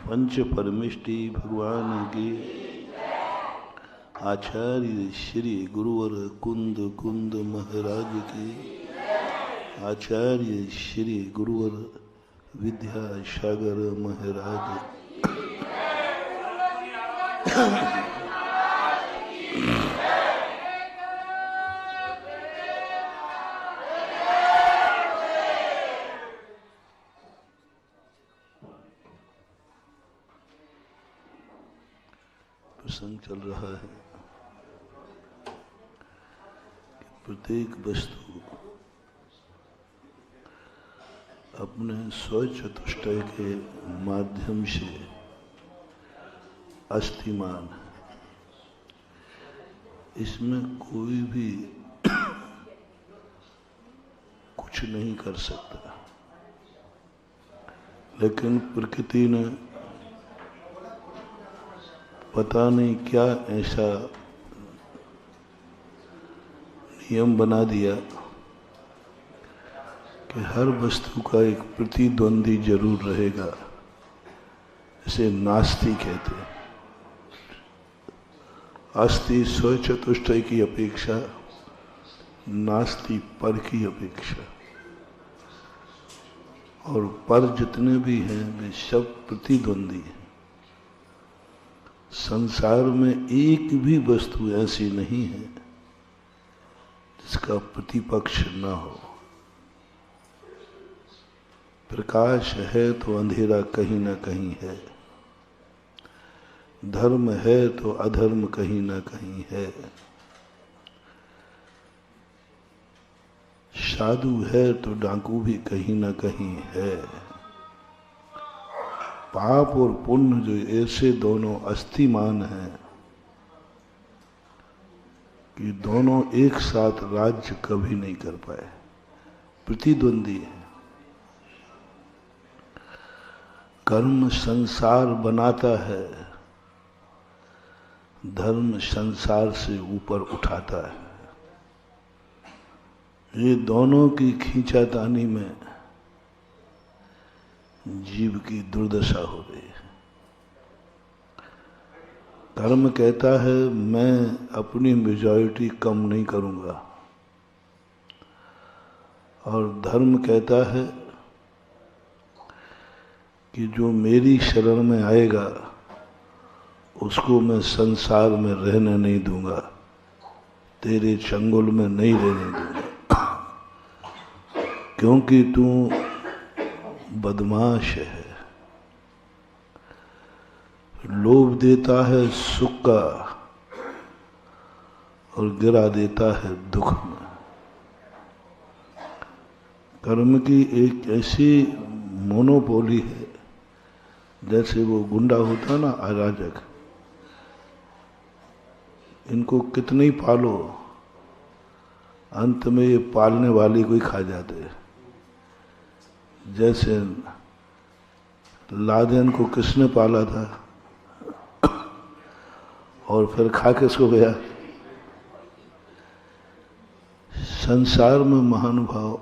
पंच परमिष्टि भगवान की। आचार्य श्री गुरुवर कुंद कुंद महाराज की। आचार्य श्री गुरुवर विद्यासागर महाराज। प्रसंग चल रहा है कि प्रत्येक वस्तु अपने स्वचतुष्टय के माध्यम से अस्तिमान, इसमें कोई भी कुछ नहीं कर सकता। लेकिन प्रकृति ने पता नहीं क्या ऐसा नियम बना दिया कि हर वस्तु का एक प्रतिद्वंदी जरूर रहेगा। इसे नास्ति कहते हैं। अस्ति स्वचतुष्टय की अपेक्षा, नास्ति पर की अपेक्षा। और पर जितने भी हैं वे सब प्रतिद्वंदी हैं। संसार में एक भी वस्तु ऐसी नहीं है जिसका प्रतिपक्ष न हो। प्रकाश है तो अंधेरा कहीं ना कहीं है, धर्म है तो अधर्म कहीं ना कहीं है, साधु है तो डाकू भी कहीं ना कहीं है। पाप और पुण्य जो ऐसे दोनों अस्तिमान हैं कि दोनों एक साथ राज्य कभी नहीं कर पाए, प्रतिद्वंदी है। कर्म संसार बनाता है, धर्म संसार से ऊपर उठाता है। ये दोनों की खींचातानी में जीव की दुर्दशा हो रही है। कर्म कहता है मैं अपनी मेजॉरिटी कम नहीं करूंगा, और धर्म कहता है कि जो मेरी शरण में आएगा उसको मैं संसार में रहने नहीं दूंगा, तेरे चंगुल में नहीं रहने दूंगा, क्योंकि तू बदमाश है। लोभ देता है सुख का और गिरा देता है दुख में। कर्म की एक ऐसी मोनोपोली है, जैसे वो गुंडा होता ना, अराजक। इनको कितने ही पालो, अंत में ये पालने वाली को ही खा जाते हैं। जैसे लादेन को किसने पाला था और फिर खा किसको गया। संसार में महानुभाव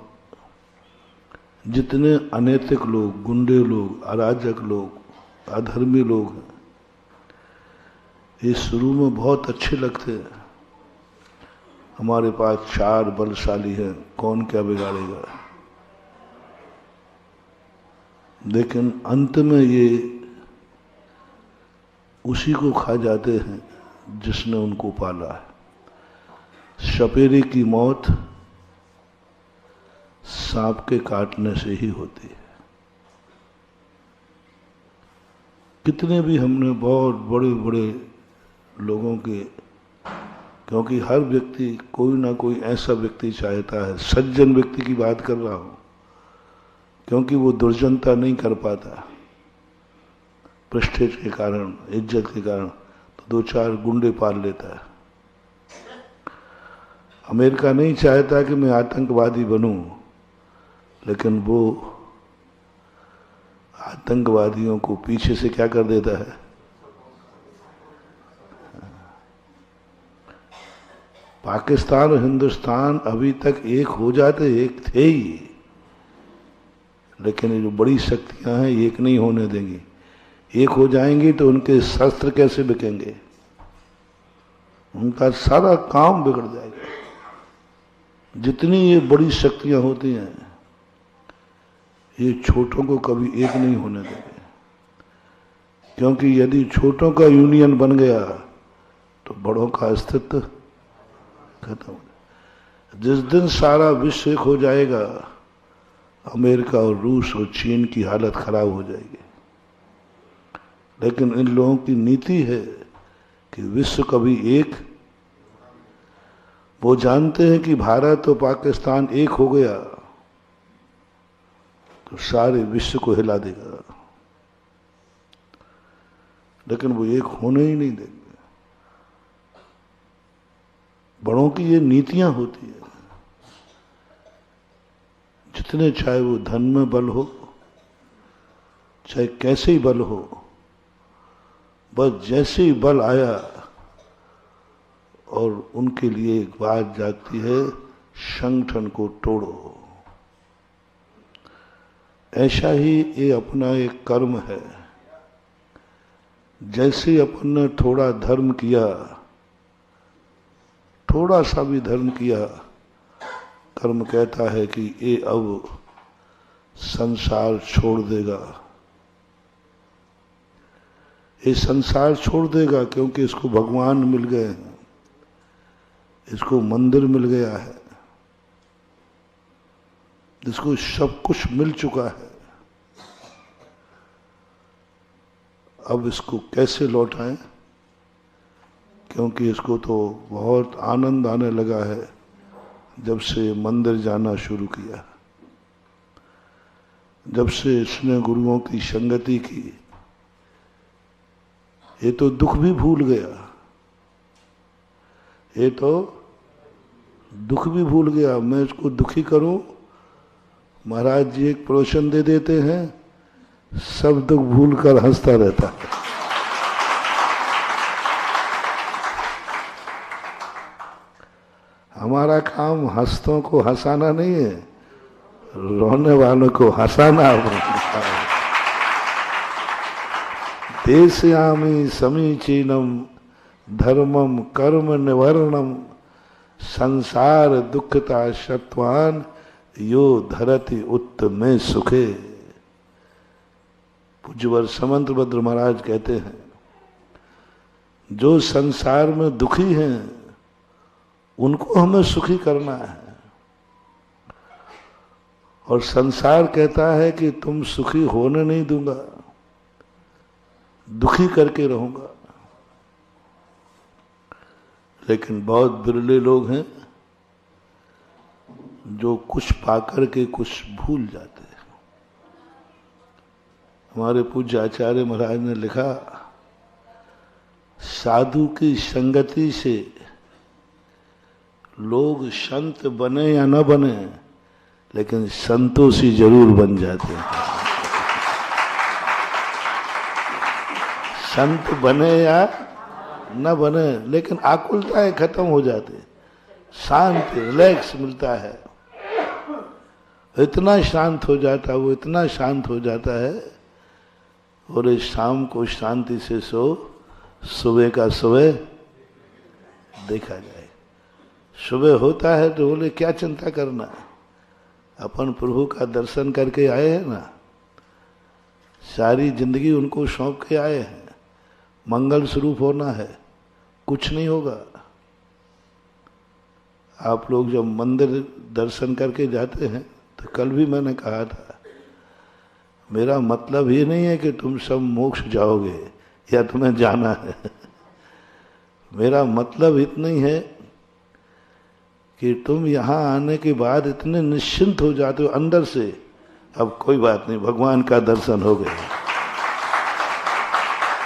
जितने अनैतिक लोग, गुंडे लोग, अराजक लोग, अधर्मी लोग हैं, ये शुरू में बहुत अच्छे लगते हैं। हमारे पास 4 बलशाली हैं, कौन क्या बिगाड़ेगा। लेकिन अंत में ये उसी को खा जाते हैं जिसने उनको पाला है। सपेरे की मौत सांप के काटने से ही होती है। कितने भी हमने बहुत बड़े बड़े लोगों के, क्योंकि हर व्यक्ति कोई ना कोई ऐसा व्यक्ति चाहता है, सज्जन व्यक्ति की बात कर रहा हूं, क्योंकि वो दुर्जनता नहीं कर पाता प्रेस्टीज के कारण, इज्जत के कारण, तो 2-4 गुंडे पाल लेता है। अमेरिका नहीं चाहता कि मैं आतंकवादी बनूं, लेकिन वो आतंकवादियों को पीछे से क्या कर देता है। पाकिस्तान और हिंदुस्तान अभी तक एक हो जाते, एक थे ही, लेकिन ये जो बड़ी शक्तियां हैं एक नहीं होने देंगी। एक हो जाएंगे तो उनके शस्त्र कैसे बिकेंगे, उनका सारा काम बिगड़ जाएगा। जितनी ये बड़ी शक्तियां होती हैं, ये छोटों को कभी एक नहीं होने देंगे, क्योंकि यदि छोटों का यूनियन बन गया तो बड़ों का अस्तित्व खत्म। जिस दिन सारा विश्व एक हो जाएगा, अमेरिका और रूस और चीन की हालत खराब हो जाएगी। लेकिन इन लोगों की नीति है कि विश्व कभी एक, वो जानते हैं कि भारत और पाकिस्तान एक हो गया तो सारे विश्व को हिला देगा, लेकिन वो एक होने ही नहीं देंगे। बड़ों की ये नीतियां होती है, जितने चाहे वो धन में बल हो, चाहे कैसे ही बल हो, बस जैसे ही बल आया और उनके लिए एक बात जागती है, संगठन को तोड़ो। ऐसा ही ये अपना एक कर्म है। जैसे अपन ने थोड़ा धर्म किया, थोड़ा सा भी धर्म किया, कर्म कहता है कि ये अब संसार छोड़ देगा। ये संसार छोड़ देगा क्योंकि इसको भगवान मिल गए हैं, इसको मंदिर मिल गया है, इसको सब कुछ मिल चुका है। अब इसको कैसे लौटाएं, क्योंकि इसको तो बहुत आनंद आने लगा है जब से मंदिर जाना शुरू किया, जब से इसने गुरुओं की संगति की। ये तो दुख भी भूल गया, ये तो दुख भी भूल गया। मैं इसको दुखी करूं, महाराज जी एक प्रवचन दे देते हैं, सब दुख भूल कर हंसता रहता है। हमारा काम हंसतों को हंसाना नहीं है, रोने वालों को हंसाना। देशयामि समीचीनम धर्मम कर्म निवर्णम संसार दुखता शत्वान यो धरति उत्तमे सुखे। पूज्यवर समंतभद्र महाराज कहते हैं, जो संसार में दुखी हैं उनको हमें सुखी करना है, और संसार कहता है कि तुम सुखी होने नहीं दूंगा, दुखी करके रहूंगा। लेकिन बहुत बिरले लोग हैं जो कुछ पाकर के कुछ भूल जाते हैं। हमारे पूज्य आचार्य महाराज ने लिखा, साधु की संगति से लोग संत बने या न बने, लेकिन संतोषी जरूर बन जाते हैं। संत बने या न बने, लेकिन आकुलताएं खत्म हो जाती, शांत रिलैक्स मिलता है। इतना शांत हो जाता है वो, इतना शांत हो जाता है। और इस शाम को शांति से सो, सुबह का सुबह देखा जाए। सुबह होता है तो बोले क्या चिंता करना, अपन प्रभु का दर्शन करके आए हैं ना, सारी जिंदगी उनको सौंप के आए हैं, मंगल स्वरूप होना है, कुछ नहीं होगा। आप लोग जब मंदिर दर्शन करके जाते हैं, तो कल भी मैंने कहा था, मेरा मतलब ये नहीं है कि तुम सब मोक्ष जाओगे या तुम्हें जाना है। मेरा मतलब इतना ही है कि तुम यहाँ आने के बाद इतने निश्चिंत हो जाते हो अंदर से, अब कोई बात नहीं, भगवान का दर्शन हो गया।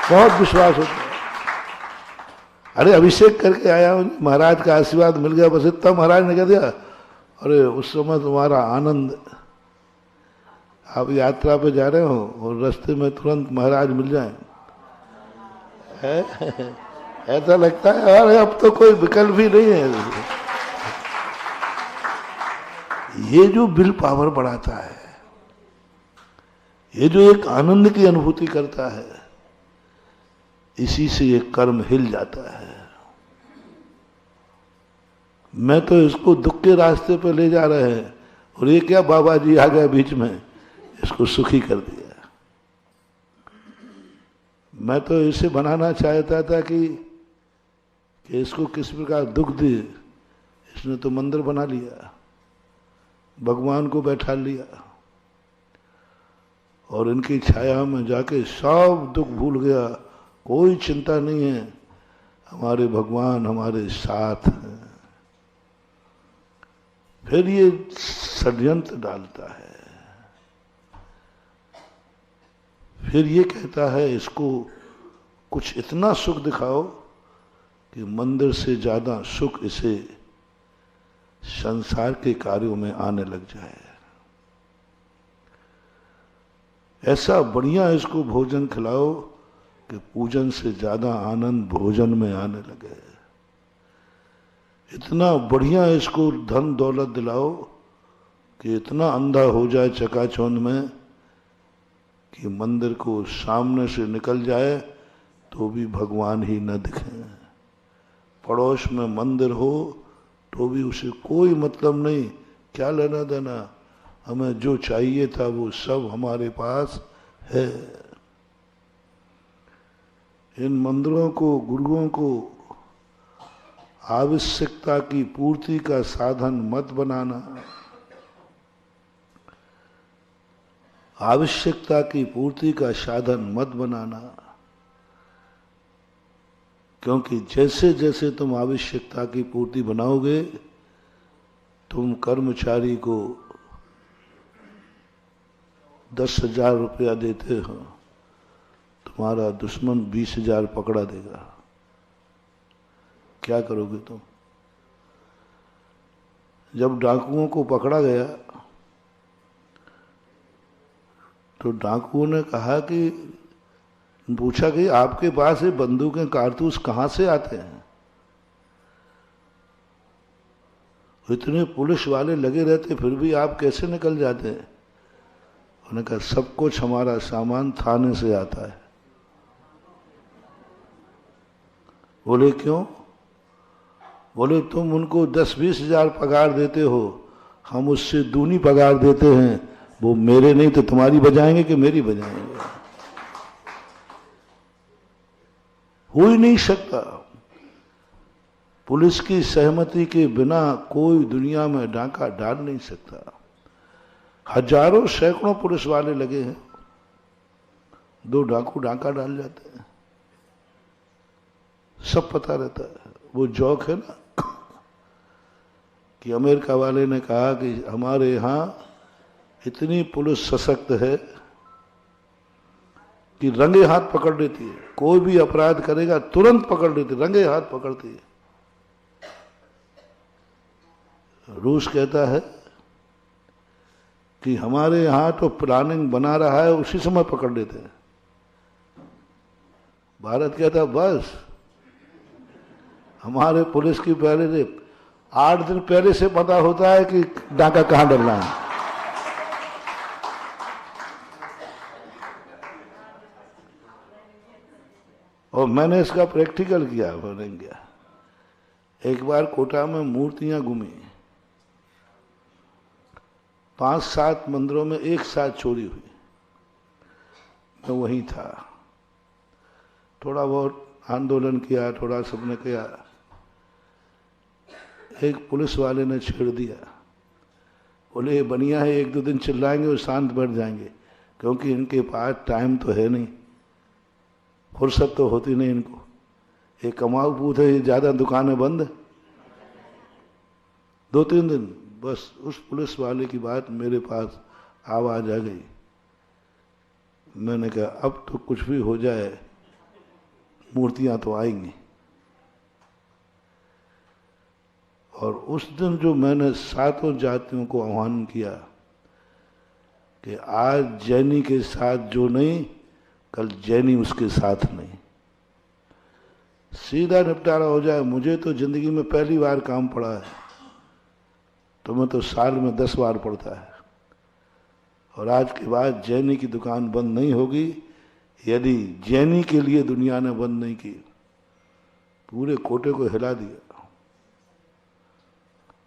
बहुत विश्वास होता है। अरे अभिषेक करके आया हूँ, महाराज का आशीर्वाद मिल गया, बस इतना महाराज ने कह दिया। अरे उस समय तुम्हारा आनंद, आप यात्रा पे जा रहे हो और रास्ते में तुरंत महाराज मिल जाए, ऐसा लगता है अरे अब तो कोई विकल्प ही नहीं है। ये जो विल पावर बढ़ाता है, ये जो एक आनंद की अनुभूति करता है, इसी से ये कर्म हिल जाता है। मैं तो इसको दुख के रास्ते पर ले जा रहे हैं और ये क्या बाबा जी आ गए बीच में, इसको सुखी कर दिया। मैं तो इसे बनाना चाहता था कि इसको किस प्रकार दुख दे, इसने तो मंदिर बना लिया, भगवान को बैठा लिया और इनकी छाया में जाके सब दुख भूल गया। कोई चिंता नहीं है, हमारे भगवान हमारे साथ हैं। फिर ये षड्यंत्र डालता है, फिर ये कहता है इसको कुछ इतना सुख दिखाओ कि मंदिर से ज्यादा सुख इसे संसार के कार्यों में आने लग जाए। ऐसा बढ़िया इसको भोजन खिलाओ कि पूजन से ज्यादा आनंद भोजन में आने लगे। इतना बढ़िया इसको धन दौलत दिलाओ कि इतना अंधा हो जाए चकाचौंध में कि मंदिर को सामने से निकल जाए तो भी भगवान ही न दिखे। पड़ोस में मंदिर हो तो भी उसे कोई मतलब नहीं, क्या लेना देना, हमें जो चाहिए था वो सब हमारे पास है। इन मंदिरों को, गुरुओं को आवश्यकता की पूर्ति का साधन मत बनाना। आवश्यकता की पूर्ति का साधन मत बनाना, क्योंकि जैसे जैसे तुम आवश्यकता की पूर्ति बनाओगे, तुम कर्मचारी को 10,000 रुपया देते हो, तुम्हारा दुश्मन 20,000 पकड़ा देगा। क्या करोगे तुम? जब डाकुओं को पकड़ा गया तो डाकुओं ने कहा कि, पूछा कि आपके पास ये बंदूकें कारतूस कहां से आते हैं? इतने पुलिस वाले लगे रहते फिर भी आप कैसे निकल जाते हैं? उन्होंने कहा सब कुछ हमारा सामान थाने से आता है। बोले क्यों? बोले तुम उनको 10-20 हजार पगार देते हो, हम उससे दूनी पगार देते हैं। वो मेरे नहीं तो तुम्हारी बजाएंगे कि मेरी बजाएंगे? हो ही नहीं सकता। पुलिस की सहमति के बिना कोई दुनिया में डाका डाल नहीं सकता। हजारों सैकड़ों पुलिस वाले लगे हैं, 2 डाकू डाका डाल जाते हैं, सब पता रहता है। वो जोक है ना कि अमेरिका वाले ने कहा कि हमारे यहां इतनी पुलिस सशक्त है कि रंगे हाथ पकड़ लेती है, कोई भी अपराध करेगा तुरंत पकड़ लेती, रंगे हाथ पकड़ती है। रूस कहता है कि हमारे यहां तो प्लानिंग बना रहा है, उसी समय पकड़ लेते हैं। भारत कहता है बस हमारे पुलिस की पहले से 8 दिन पहले से पता होता है कि डाका कहां डलना है। और मैंने इसका प्रैक्टिकल किया, बन गया। एक बार कोटा में मूर्तियां घूमी, 5-7 मंदिरों में एक साथ चोरी हुई। मैं वहीं था, थोड़ा बहुत आंदोलन किया, थोड़ा सबने किया। एक पुलिस वाले ने छेड़ दिया, बोले ये बढ़िया है, 1-2 दिन चिल्लाएंगे और शांत बैठ जाएंगे, क्योंकि इनके पास टाइम तो है नहीं, फुर्सत तो होती नहीं इनको, ये कमाऊ पूत है, ये ज्यादा दुकानें बंद। 2-3 दिन बस उस पुलिस वाले की बात मेरे पास आवाज आ गई। मैंने कहा अब तो कुछ भी हो जाए, मूर्तियां तो आएंगी। और उस दिन जो मैंने 7 जातियों को आह्वान किया कि आज जैनी के साथ जो नहीं, कल जैनी उसके साथ नहीं, सीधा निपटारा हो जाए। मुझे तो जिंदगी में पहली बार काम पड़ा है, तुम्हें तो साल में 10 बार पड़ता है। और आज के बाद जैनी की दुकान बंद नहीं होगी, यदि जैनी के लिए दुनिया ने बंद नहीं की, पूरे कोटे को हिला दिया।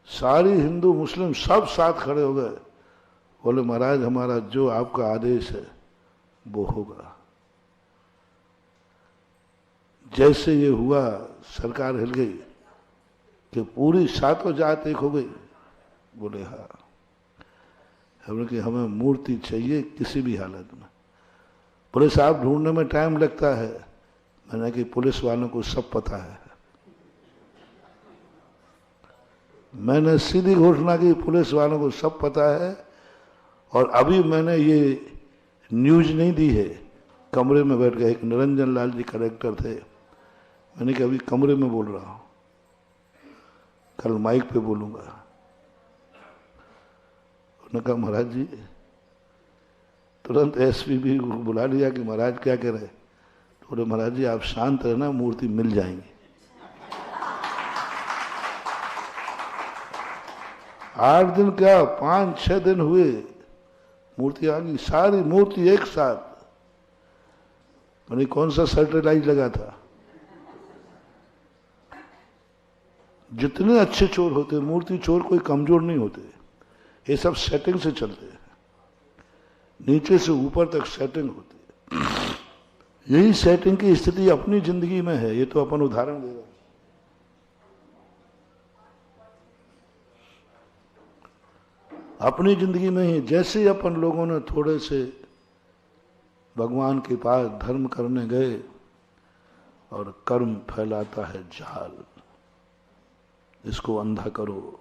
सारी हिंदू मुस्लिम सब साथ खड़े हो गए, बोले महाराज हमारा जो आपका आदेश है वो होगा। जैसे ये हुआ सरकार हिल गई कि पूरी सातों जात एक हो गई। बोले हाँ, हमने कि हमें मूर्ति चाहिए किसी भी हालत में। बोले साहब ढूंढने में टाइम लगता है। मैंने कि पुलिस वालों को सब पता है। मैंने सीधी घोषणा की, पुलिस वालों को सब पता है। और अभी मैंने ये न्यूज नहीं दी है, कमरे में बैठ गए। एक निरंजन लाल जी कलेक्टर थे, मैंने कहा अभी कमरे में बोल रहा हूं, कल माइक पे बोलूंगा। उन्होंने कहा महाराज जी, तुरंत एसपी भी बुला लिया कि महाराज क्या कह रहे। तो बोले महाराज जी आप शांत रहना, मूर्ति मिल जाएंगी। 8 दिन क्या 5-6 दिन हुए, मूर्ति आ गई, सारी मूर्ति एक साथ। मैंने कौन सा सैटेलाइट लगा था। जितने अच्छे चोर होते, मूर्ति चोर कोई कमजोर नहीं होते, ये सब सेटिंग से चलते हैं, नीचे से ऊपर तक सेटिंग होती है। यही सेटिंग की स्थिति अपनी जिंदगी में है, ये तो अपन उदाहरण दे रहे हैं। अपनी जिंदगी में ही जैसे अपन लोगों ने थोड़े से भगवान के पास धर्म करने गए और कर्म फैलाता है जाल, इसको अंधा करो।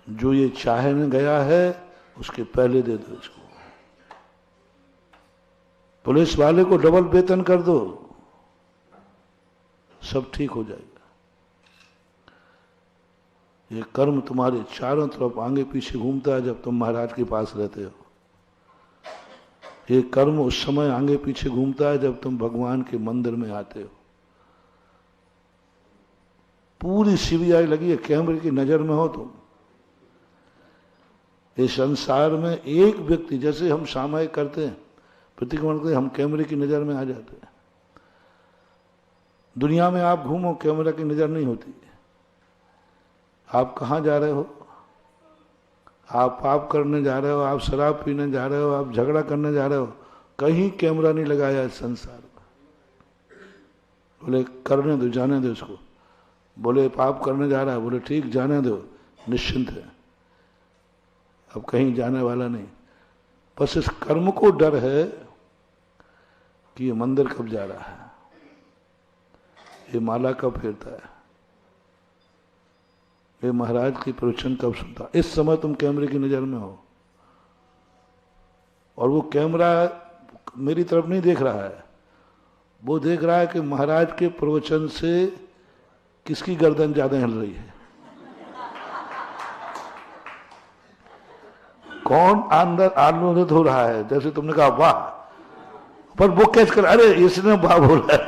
जो ये चाहने गया है उसके पहले दे दो इसको। पुलिस वाले को डबल वेतन कर दो, सब ठीक हो जाएगा। ये कर्म तुम्हारे चारों तरफ आगे पीछे घूमता है जब तुम महाराज के पास रहते हो। ये कर्म उस समय आगे पीछे घूमता है जब तुम भगवान के मंदिर में आते हो। पूरी सीबीआई लगी है, कैमरे की नजर में हो तुम। इस संसार में एक व्यक्ति, जैसे हम सामायिक करते हैं, प्रतिक्रमण करते हैं, हम कैमरे की नजर में आ जाते हैं। दुनिया में आप घूमो, कैमरा की नजर नहीं होती। आप कहाँ जा रहे हो, आप पाप करने जा रहे हो, आप शराब पीने जा रहे हो, आप झगड़ा करने जा रहे हो, कहीं कैमरा नहीं लगाया इस संसार में। बोले करने दो, जाने दो इसको। बोले पाप करने जा रहा है, बोले ठीक जाने दो, निश्चिंत है, अब कहीं जाने वाला नहीं। बस इस कर्म को डर है कि ये मंदिर कब जा रहा है, ये माला कब फेरता है, ये महाराज की प्रवचन कब सुनता। इस समय तुम कैमरे की नजर में हो और वो कैमरा मेरी तरफ नहीं देख रहा है, वो देख रहा है कि महाराज के प्रवचन से किसकी गर्दन ज्यादा हिल रही है, कौन अंदर आनंदित हो रहा है। जैसे तुमने कहा वाह, पर वो कैच कर, अरे इसने वाह बोला है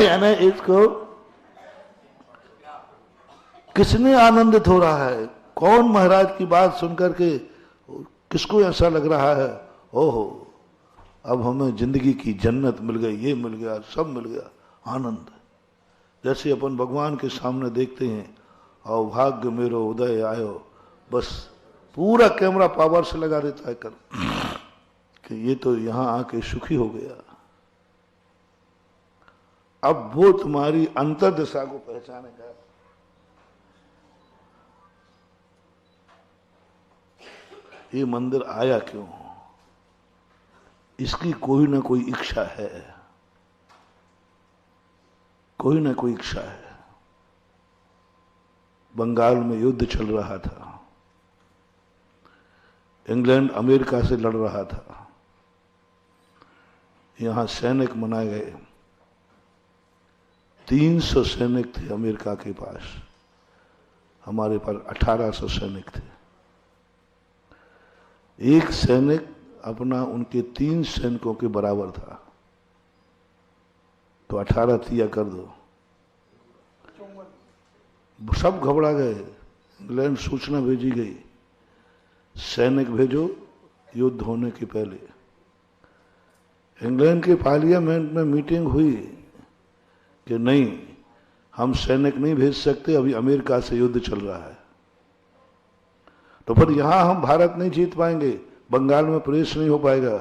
यानी इसको किसने आनंदित हो रहा है, कौन महाराज की बात सुनकर के किसको ऐसा लग रहा है ओहो अब हमें जिंदगी की जन्नत मिल गई, ये मिल गया, सब मिल गया, आनंद। जैसे अपन भगवान के सामने देखते हैं, और भाग्य मेरो उदय आयो, बस पूरा कैमरा पावर से लगा देता है कर कि ये तो यहां आके सुखी हो गया। अब वो तुम्हारी अंतर्दशा को पहचानेगा। ये मंदिर आया क्यों, इसकी कोई ना कोई इच्छा है, कोई ना कोई इच्छा है। बंगाल में युद्ध चल रहा था, इंग्लैंड अमेरिका से लड़ रहा था, यहां सैनिक मनाए गए, 300 सैनिक थे अमेरिका के पास, हमारे पास 1800 सैनिक थे। एक सैनिक अपना उनके 3 सैनिकों के बराबर था, तो 18 तिया कर दो। सब घबरा गए, इंग्लैंड सूचना भेजी गई, सैनिक भेजो युद्ध होने के पहले। इंग्लैंड के पार्लियामेंट में मीटिंग हुई कि नहीं, हम सैनिक नहीं भेज सकते, अभी अमेरिका से युद्ध चल रहा है, तो फिर यहां हम भारत नहीं जीत पाएंगे, बंगाल में प्रवेश नहीं हो पाएगा।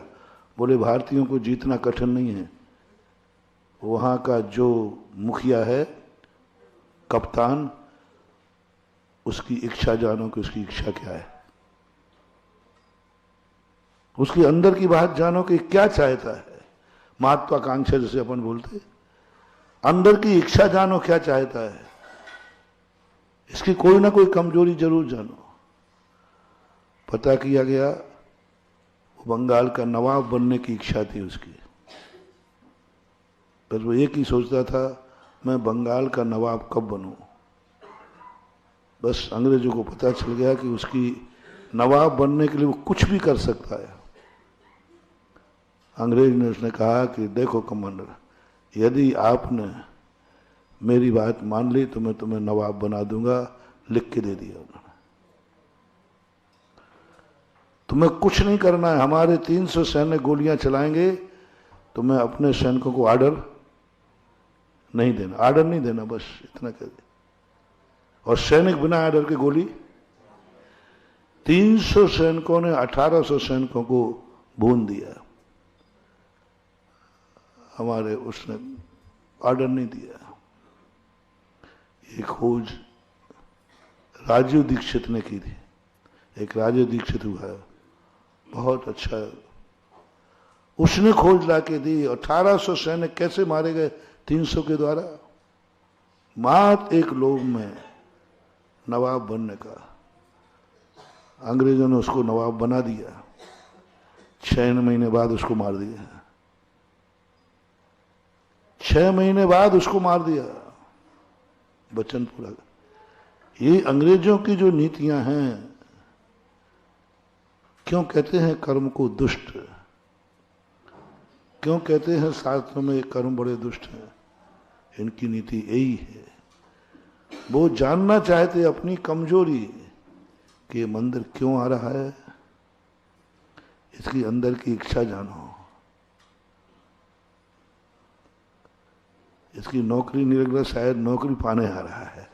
बोले भारतीयों को जीतना कठिन नहीं है, वहां का जो मुखिया है, कप्तान, उसकी इच्छा जानो कि उसकी इच्छा क्या है, उसकी अंदर की बात जानो कि क्या चाहता है। महत्वाकांक्षा जैसे अपन बोलते, अंदर की इच्छा जानो क्या चाहता है, इसकी कोई ना कोई कमजोरी जरूर जानो। पता किया गया, वो बंगाल का नवाब बनने की इच्छा थी उसकी, बस वो एक ही सोचता था, मैं बंगाल का नवाब कब बनूं। बस अंग्रेजों को पता चल गया कि उसकी नवाब बनने के लिए वो कुछ भी कर सकता है। अंग्रेज ने उसने कहा कि देखो कमांडर, यदि आपने मेरी बात मान ली तो मैं तुम्हें नवाब बना दूंगा। लिख के दे दिया उन्होंने, तुम्हें कुछ नहीं करना है, हमारे 300 सैन्य गोलियां चलाएंगे, तुम्हें अपने सैनिकों को ऑर्डर नहीं देना, ऑर्डर नहीं देना, बस इतना कर दे। और सैनिक बिना ऑर्डर के गोली, 300 सैनिकों ने 1800 सैनिकों को भून दिया। हमारे उसने ऑर्डर नहीं दिया। ये खोज राजीव दीक्षित ने की थी, एक राजीव दीक्षित हुआ है, बहुत अच्छा, उसने खोज ला के दी। 1800 सैनिक कैसे मारे गए 300 के द्वारा, मात्र एक लोभ में नवाब बनने का। अंग्रेजों ने उसको नवाब बना दिया, 6 महीने बाद उसको मार दिया, 6 महीने बाद उसको मार दिया, वचन पूरा। ये अंग्रेजों की जो नीतियां हैं, क्यों कहते हैं कर्म को दुष्ट, क्यों कहते हैं शास्त्रों में कर्म बड़े दुष्ट हैं, इनकी नीति यही है। वो जानना चाहते अपनी कमजोरी कि मंदिर क्यों आ रहा है, इसकी अंदर की इच्छा जानो। इसकी नौकरी नहीं लग रहा, शायद नौकरी पाने आ रहा है।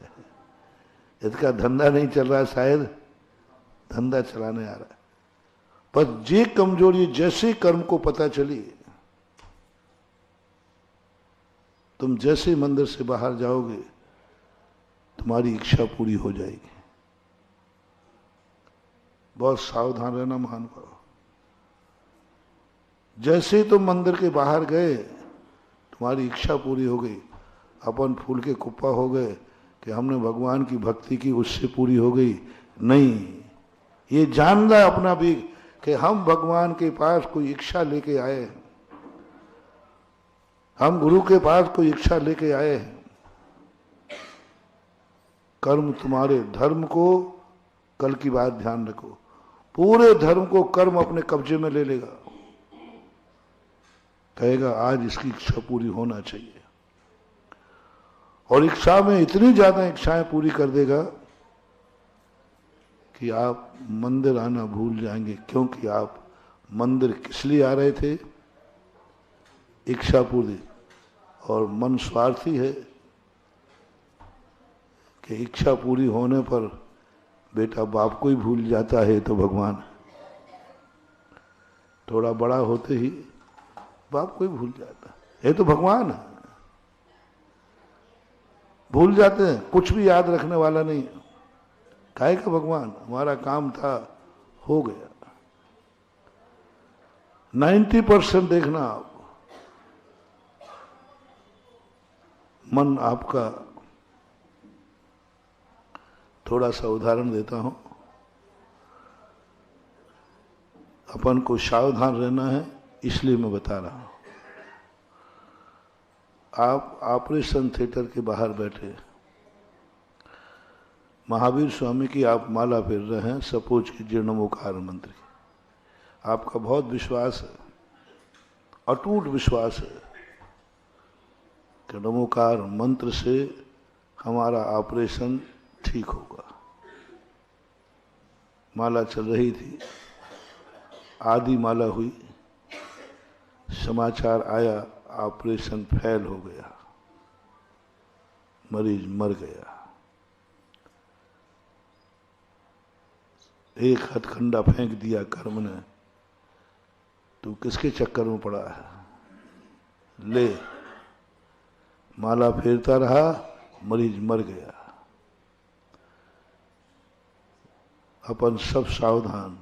इसका धंधा नहीं चल रहा, शायद धंधा चलाने आ रहा है। पर जे कमजोरी जैसे कर्म को पता चली, तुम जैसे मंदिर से बाहर जाओगे तुम्हारी इच्छा पूरी हो जाएगी। बहुत सावधान रहना महानुभाव। जैसे तुम मंदिर के बाहर गए तुम्हारी इच्छा पूरी हो गई। अपन फूल के कुप्पा हो गए कि हमने भगवान की भक्ति की, उससे पूरी हो गई नहीं। ये जानना अपना भी कि हम भगवान के पास कोई इच्छा लेके आए हैं, हम गुरु के पास कोई इच्छा लेके आए हैं। कर्म तुम्हारे धर्म को, कल की बात ध्यान रखो, पूरे धर्म को कर्म अपने कब्जे में ले लेगा, कहेगा आज इसकी इच्छा पूरी होना चाहिए, और इच्छा में इतनी ज्यादा इच्छाएं पूरी कर देगा कि आप मंदिर आना भूल जाएंगे। क्योंकि आप मंदिर किस लिए आ रहे थे, इच्छा पूरी, और मन स्वार्थी है कि इच्छा पूरी होने पर बेटा बाप को ही भूल जाता है, तो भगवान थोड़ा बड़ा होते ही बाप को ही भूल जाता है, तो भगवान है, भूल जाते हैं, कुछ भी याद रखने वाला नहीं। काहे का भगवान, हमारा काम था, हो गया। 90% देखना आप, मन आपका, थोड़ा सा उदाहरण देता हूं, अपन को सावधान रहना है इसलिए मैं बता रहा हूं। आप ऑपरेशन थिएटर के बाहर बैठे, महावीर स्वामी की आप माला फेर रहे हैं, सपोज की जीर्णोमकार मंत्र की, आपका बहुत विश्वास है, अटूट विश्वास है कि नमोकार मंत्र से हमारा ऑपरेशन ठीक होगा। माला चल रही थी, आधी माला हुई, समाचार आया ऑपरेशन फेल हो गया, मरीज मर गया। एक हथकंडा फेंक दिया कर्म ने, तू किसके चक्कर में पड़ा है, ले। माला फेरता रहा, मरीज मर गया। अपन सब सावधान,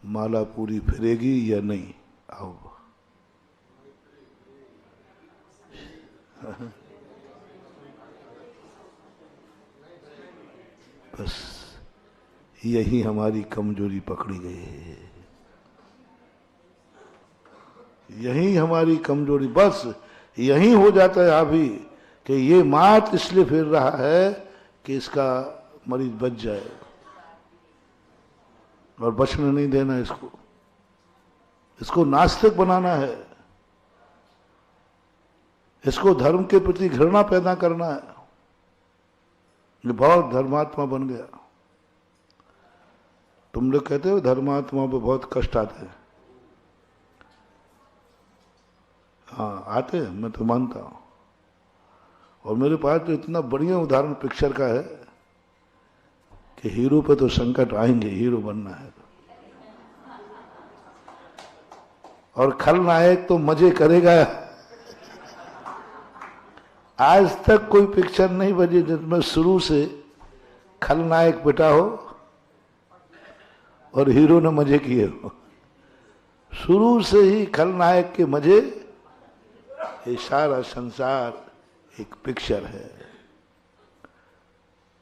माला पूरी फिरेगी या नहीं। आओ बस यही हमारी कमजोरी पकड़ी गई है, यही हमारी कमजोरी। बस यही हो जाता है अभी कि ये मात इसलिए फिर रहा है कि इसका मरीज बच जाए, और बचने नहीं देना इसको। इसको नास्तिक बनाना है, इसको धर्म के प्रति घृणा पैदा करना है। ये बहुत धर्मात्मा बन गया। तुम लोग कहते हो धर्मात्मा पे बहुत कष्ट आते हैं। हाँ आते हैं, मैं तो मानता हूं। और मेरे पास तो इतना बढ़िया उदाहरण पिक्चर का है कि हीरो पे तो संकट आएंगे, हीरो बनना है और खलनायक तो मजे करेगा। आज तक कोई पिक्चर नहीं बनी जिसमें शुरू से खलनायक पिटा हो और हीरो ने मजे किए हो। शुरू से ही खलनायक के मजे। ये सारा संसार एक पिक्चर है।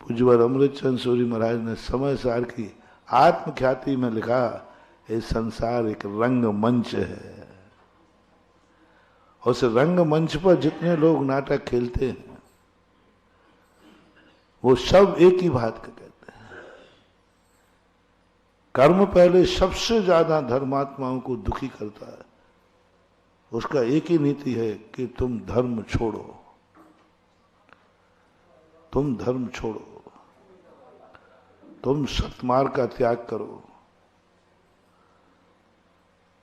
पूज्यवर अमृतचंद सूरी महाराज ने समय सार की आत्मख्याति में लिखा, ये संसार एक रंग मंच है। और उस रंग मंच पर जितने लोग नाटक खेलते हैं वो सब एक ही बात का कहते हैं। कर्म पहले सबसे ज्यादा धर्मात्माओं को दुखी करता है। उसका एक ही नीति है कि तुम धर्म छोड़ो, तुम धर्म छोड़ो, तुम सत्मार्ग का त्याग करो,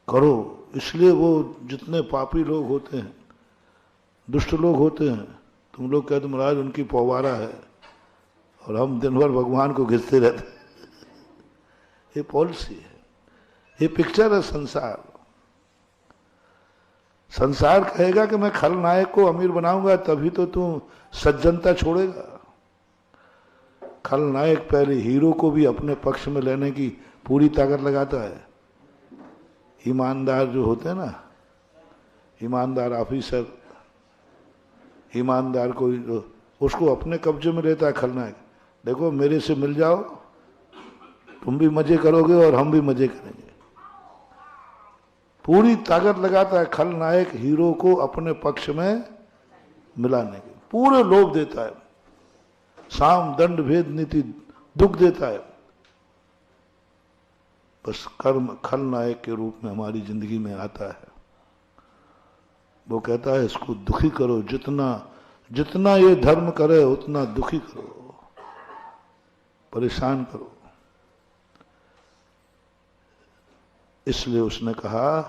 करो। इसलिए वो जितने पापी लोग होते हैं, दुष्ट लोग होते हैं, तुम लोग कहते महाराज उनकी पौवारा है और हम दिन भर भगवान को घिसते रहते हैं। ये पॉलिसी है, ये पिक्चर है संसार। संसार कहेगा कि मैं खलनायक को अमीर बनाऊंगा तभी तो तू सज्जनता छोड़ेगा। खलनायक पहले हीरो को भी अपने पक्ष में लेने की पूरी ताकत लगाता है। ईमानदार जो होते हैं ना, ईमानदार ऑफिसर, ईमानदार को उसको अपने कब्जे में लेता है खलनायक। देखो मेरे से मिल जाओ, तुम भी मजे करोगे और हम भी मजे करेंगे। पूरी ताकत लगाता है खलनायक हीरो को अपने पक्ष में मिलाने की, पूरे लोभ देता है। साम दंड भेद नीति दुख देता है। बस कर्म खलनायक के रूप में हमारी जिंदगी में आता है। वो कहता है इसको दुखी करो, जितना जितना ये धर्म करे उतना दुखी करो, परेशान करो। इसलिए उसने कहा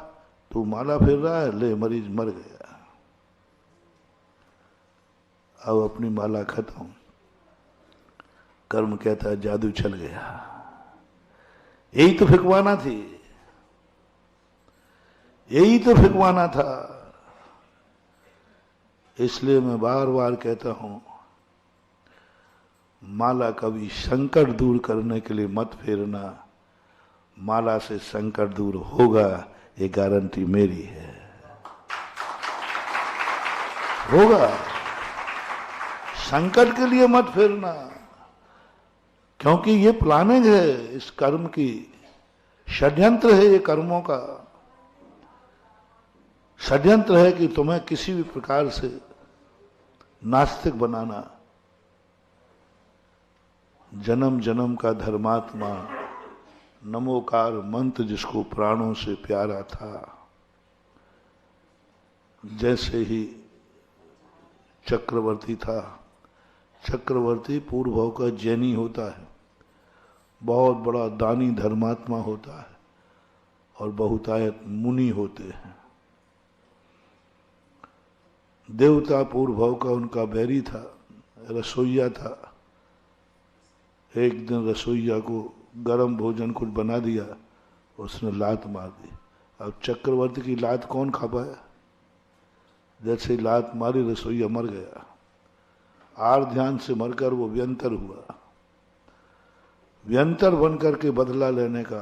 तू माला फेर रहा है, ले मरीज मर गया, अब अपनी माला खत्म। कर्म कहता है जादू चल गया। यही तो फिकवाना थी, यही तो फिकवाना था। इसलिए मैं बार बार कहता हूं, माला कभी संकट दूर करने के लिए मत फेरना। माला से संकट दूर होगा, ये गारंटी मेरी है, होगा। संकट के लिए मत फेरना, क्योंकि ये प्लानिंग है इस कर्म की, षड्यंत्र है ये कर्मों का। षड्यंत्र है कि तुम्हें किसी भी प्रकार से नास्तिक बनाना। जन्म जन्म का धर्मात्मा, नमोकार मंत्र जिसको प्राणों से प्यारा था, जैसे ही चक्रवर्ती था। चक्रवर्ती पूर्व भाव का जैनी होता है, बहुत बड़ा दानी धर्मात्मा होता है, और बहुतायत मुनि होते हैं। देवता पूर्व भाव का उनका बैरी था, रसोइया था। एक दिन रसोइया को गरम भोजन कुछ बना दिया, उसने लात मार दी। अब चक्रवर्ती की लात कौन खा पाया? जैसे लात मारी रसोइया मर गया। आर ध्यान से मरकर वो व्यंतर हुआ। व्यंतर बनकर के बदला लेने का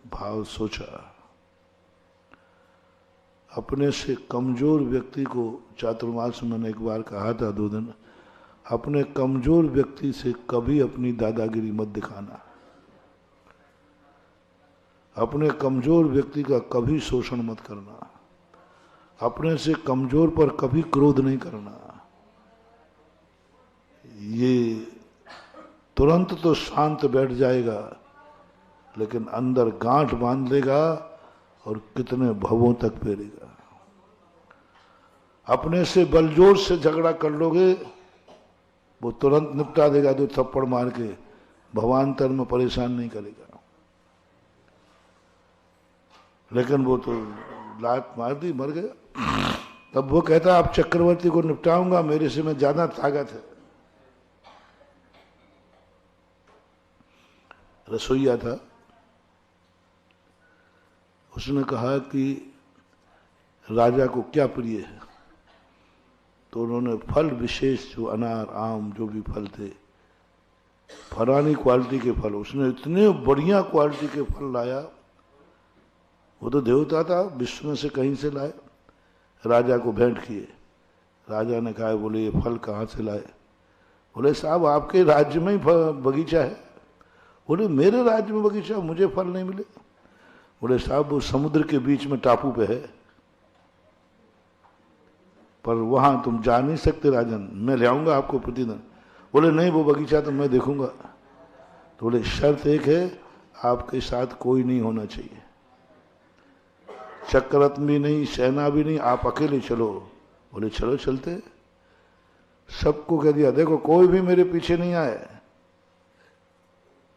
भाव सोचा। अपने से कमजोर व्यक्ति को, चातुर्मास में मैंने एक बार कहा था 2 दिन, अपने कमजोर व्यक्ति से कभी अपनी दादागिरी मत दिखाना। अपने कमजोर व्यक्ति का कभी शोषण मत करना। अपने से कमजोर पर कभी क्रोध नहीं करना। ये तुरंत तो शांत बैठ जाएगा, लेकिन अंदर गांठ बांध लेगा और कितने भवों तक फेरेगा। अपने से बलजोर से झगड़ा कर लोगे, वो तुरंत निपटा देगा 2 थप्पड़ मार के, भवांतर में परेशान नहीं करेगा। लेकिन वो तो लात मार दी, मर गया। तब वो कहता आप चक्रवर्ती को निपटाऊंगा, मेरे से में ज्यादा ताकत है। रसोइया था, उसने कहा कि राजा को क्या प्रिय है, तो उन्होंने फल विशेष, जो अनार आम जो भी फल थे, फलानी क्वालिटी के फल, उसने इतने बढ़िया क्वालिटी के फल लाया। वो तो देवता था, विश्व में से कहीं से लाए, राजा को भेंट किए। राजा ने कहा, बोले ये फल कहाँ से लाए? बोले साहब आपके राज्य में ही बगीचा है। बोले मेरे राज्य में बगीचा, मुझे फल नहीं मिले। बोले साहब वो समुद्र के बीच में टापू पे है, पर वहां तुम जा नहीं सकते राजन, मैं ले आऊंगा आपको प्रतिदिन। बोले नहीं, वो बगीचा तो मैं देखूंगा। तो बोले शर्त एक है, आपके साथ कोई नहीं होना चाहिए, चक्ररत्न भी नहीं, सेना भी नहीं, आप अकेले चलो। बोले चलो चलते। सबको कह दिया देखो कोई भी मेरे पीछे नहीं आए।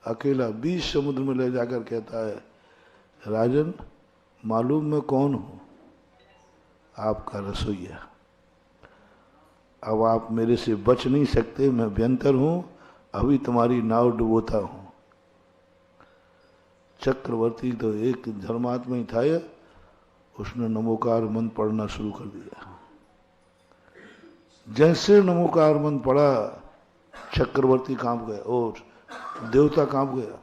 अकेला बीच समुद्र में ले जाकर कहता है, राजन मालूम मैं कौन हूं? आपका रसोइया। अब आप मेरे से बच नहीं सकते, मैं व्यंतर हूं, अभी तुम्हारी नाव डुबोता हूं। चक्रवर्ती तो एक धर्मात्मा ही था, उसने नमोकार मंत्र पढ़ना शुरू कर दिया। जैसे नमोकार मंत्र पढ़ा, चक्रवर्ती कांप गया और देवता कांप गया।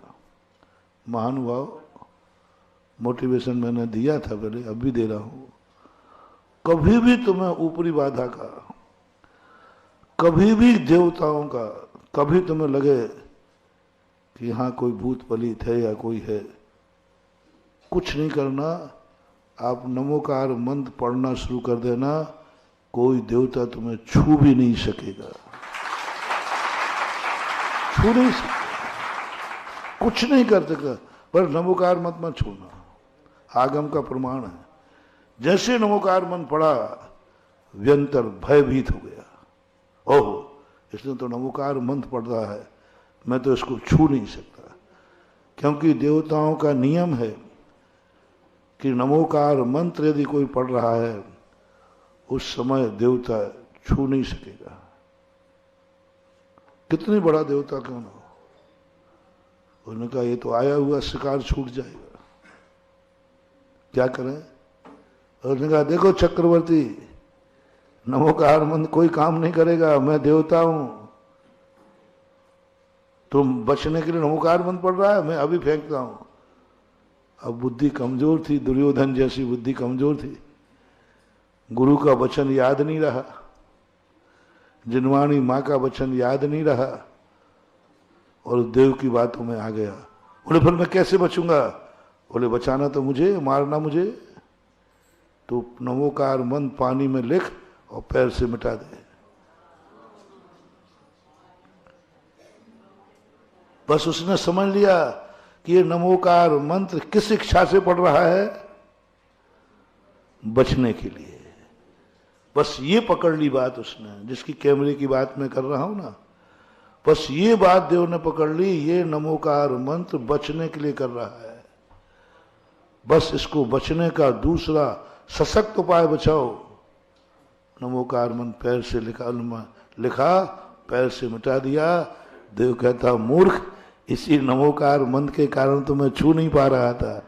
महानुभाव, मोटिवेशन मैंने दिया था पहले, अब भी दे रहा हूं। कभी भी तुम्हें ऊपरी बाधा का, कभी भी देवताओं का, कभी तुम्हें लगे कि यहां कोई भूत पलित है या कोई है, कुछ नहीं करना। आप नमोकार मंत्र पढ़ना शुरू कर देना, कोई देवता तुम्हें छू भी नहीं सकेगा, छू नहीं सकेगा, कुछ नहीं कर सकेगा। पर नमोकार मंत्र मत छूना, आगम का प्रमाण है। जैसे नमोकार मंत्र पढ़ा, व्यंतर भयभीत हो गया। ओहो, इसने तो नमोकार मंत्र पढ़ रहा है, मैं तो इसको छू नहीं सकता। क्योंकि देवताओं का नियम है कि नमोकार मंत्र यदि कोई पढ़ रहा है, उस समय देवता छू नहीं सकेगा, कितनी बड़ा देवता क्यों ना हो। उन्होंने कहा ये तो आया हुआ शिकार छूट जाएगा, क्या करें? उन्होंने कहा देखो चक्रवर्ती, नमोकार मंत्र कोई काम नहीं करेगा, मैं देवता हूं। तुम बचने के लिए नमोकार मंत्र पढ़ रहा है, मैं अभी फेंकता हूं। अब बुद्धि कमजोर थी, दुर्योधन जैसी बुद्धि कमजोर थी, गुरु का वचन याद नहीं रहा, जिनवाणी माँ का वचन याद नहीं रहा, और देव की बातों में आ गया। बोले फिर मैं कैसे बचूंगा? बोले बचाना तो मुझे, मारना मुझे। तो नमोकार मंत्र पानी में लिख और पैर से मिटा दे। बस उसने समझ लिया कि ये नमोकार मंत्र किस इच्छा से पढ़ रहा है, बचने के लिए। बस ये पकड़ ली बात उसने, जिसकी कैमरे की बात मैं कर रहा हूं ना, बस ये बात देव ने पकड़ ली, ये नमोकार मंत्र बचने के लिए कर रहा है। बस इसको बचने का दूसरा सशक्त उपाय बचाओ। नमोकार मंत्र पैर से लिखा, पैर से मिटा दिया। देव कहता मूर्ख, इसी नमोकार मंत्र के कारण तो मैं छू नहीं पा रहा था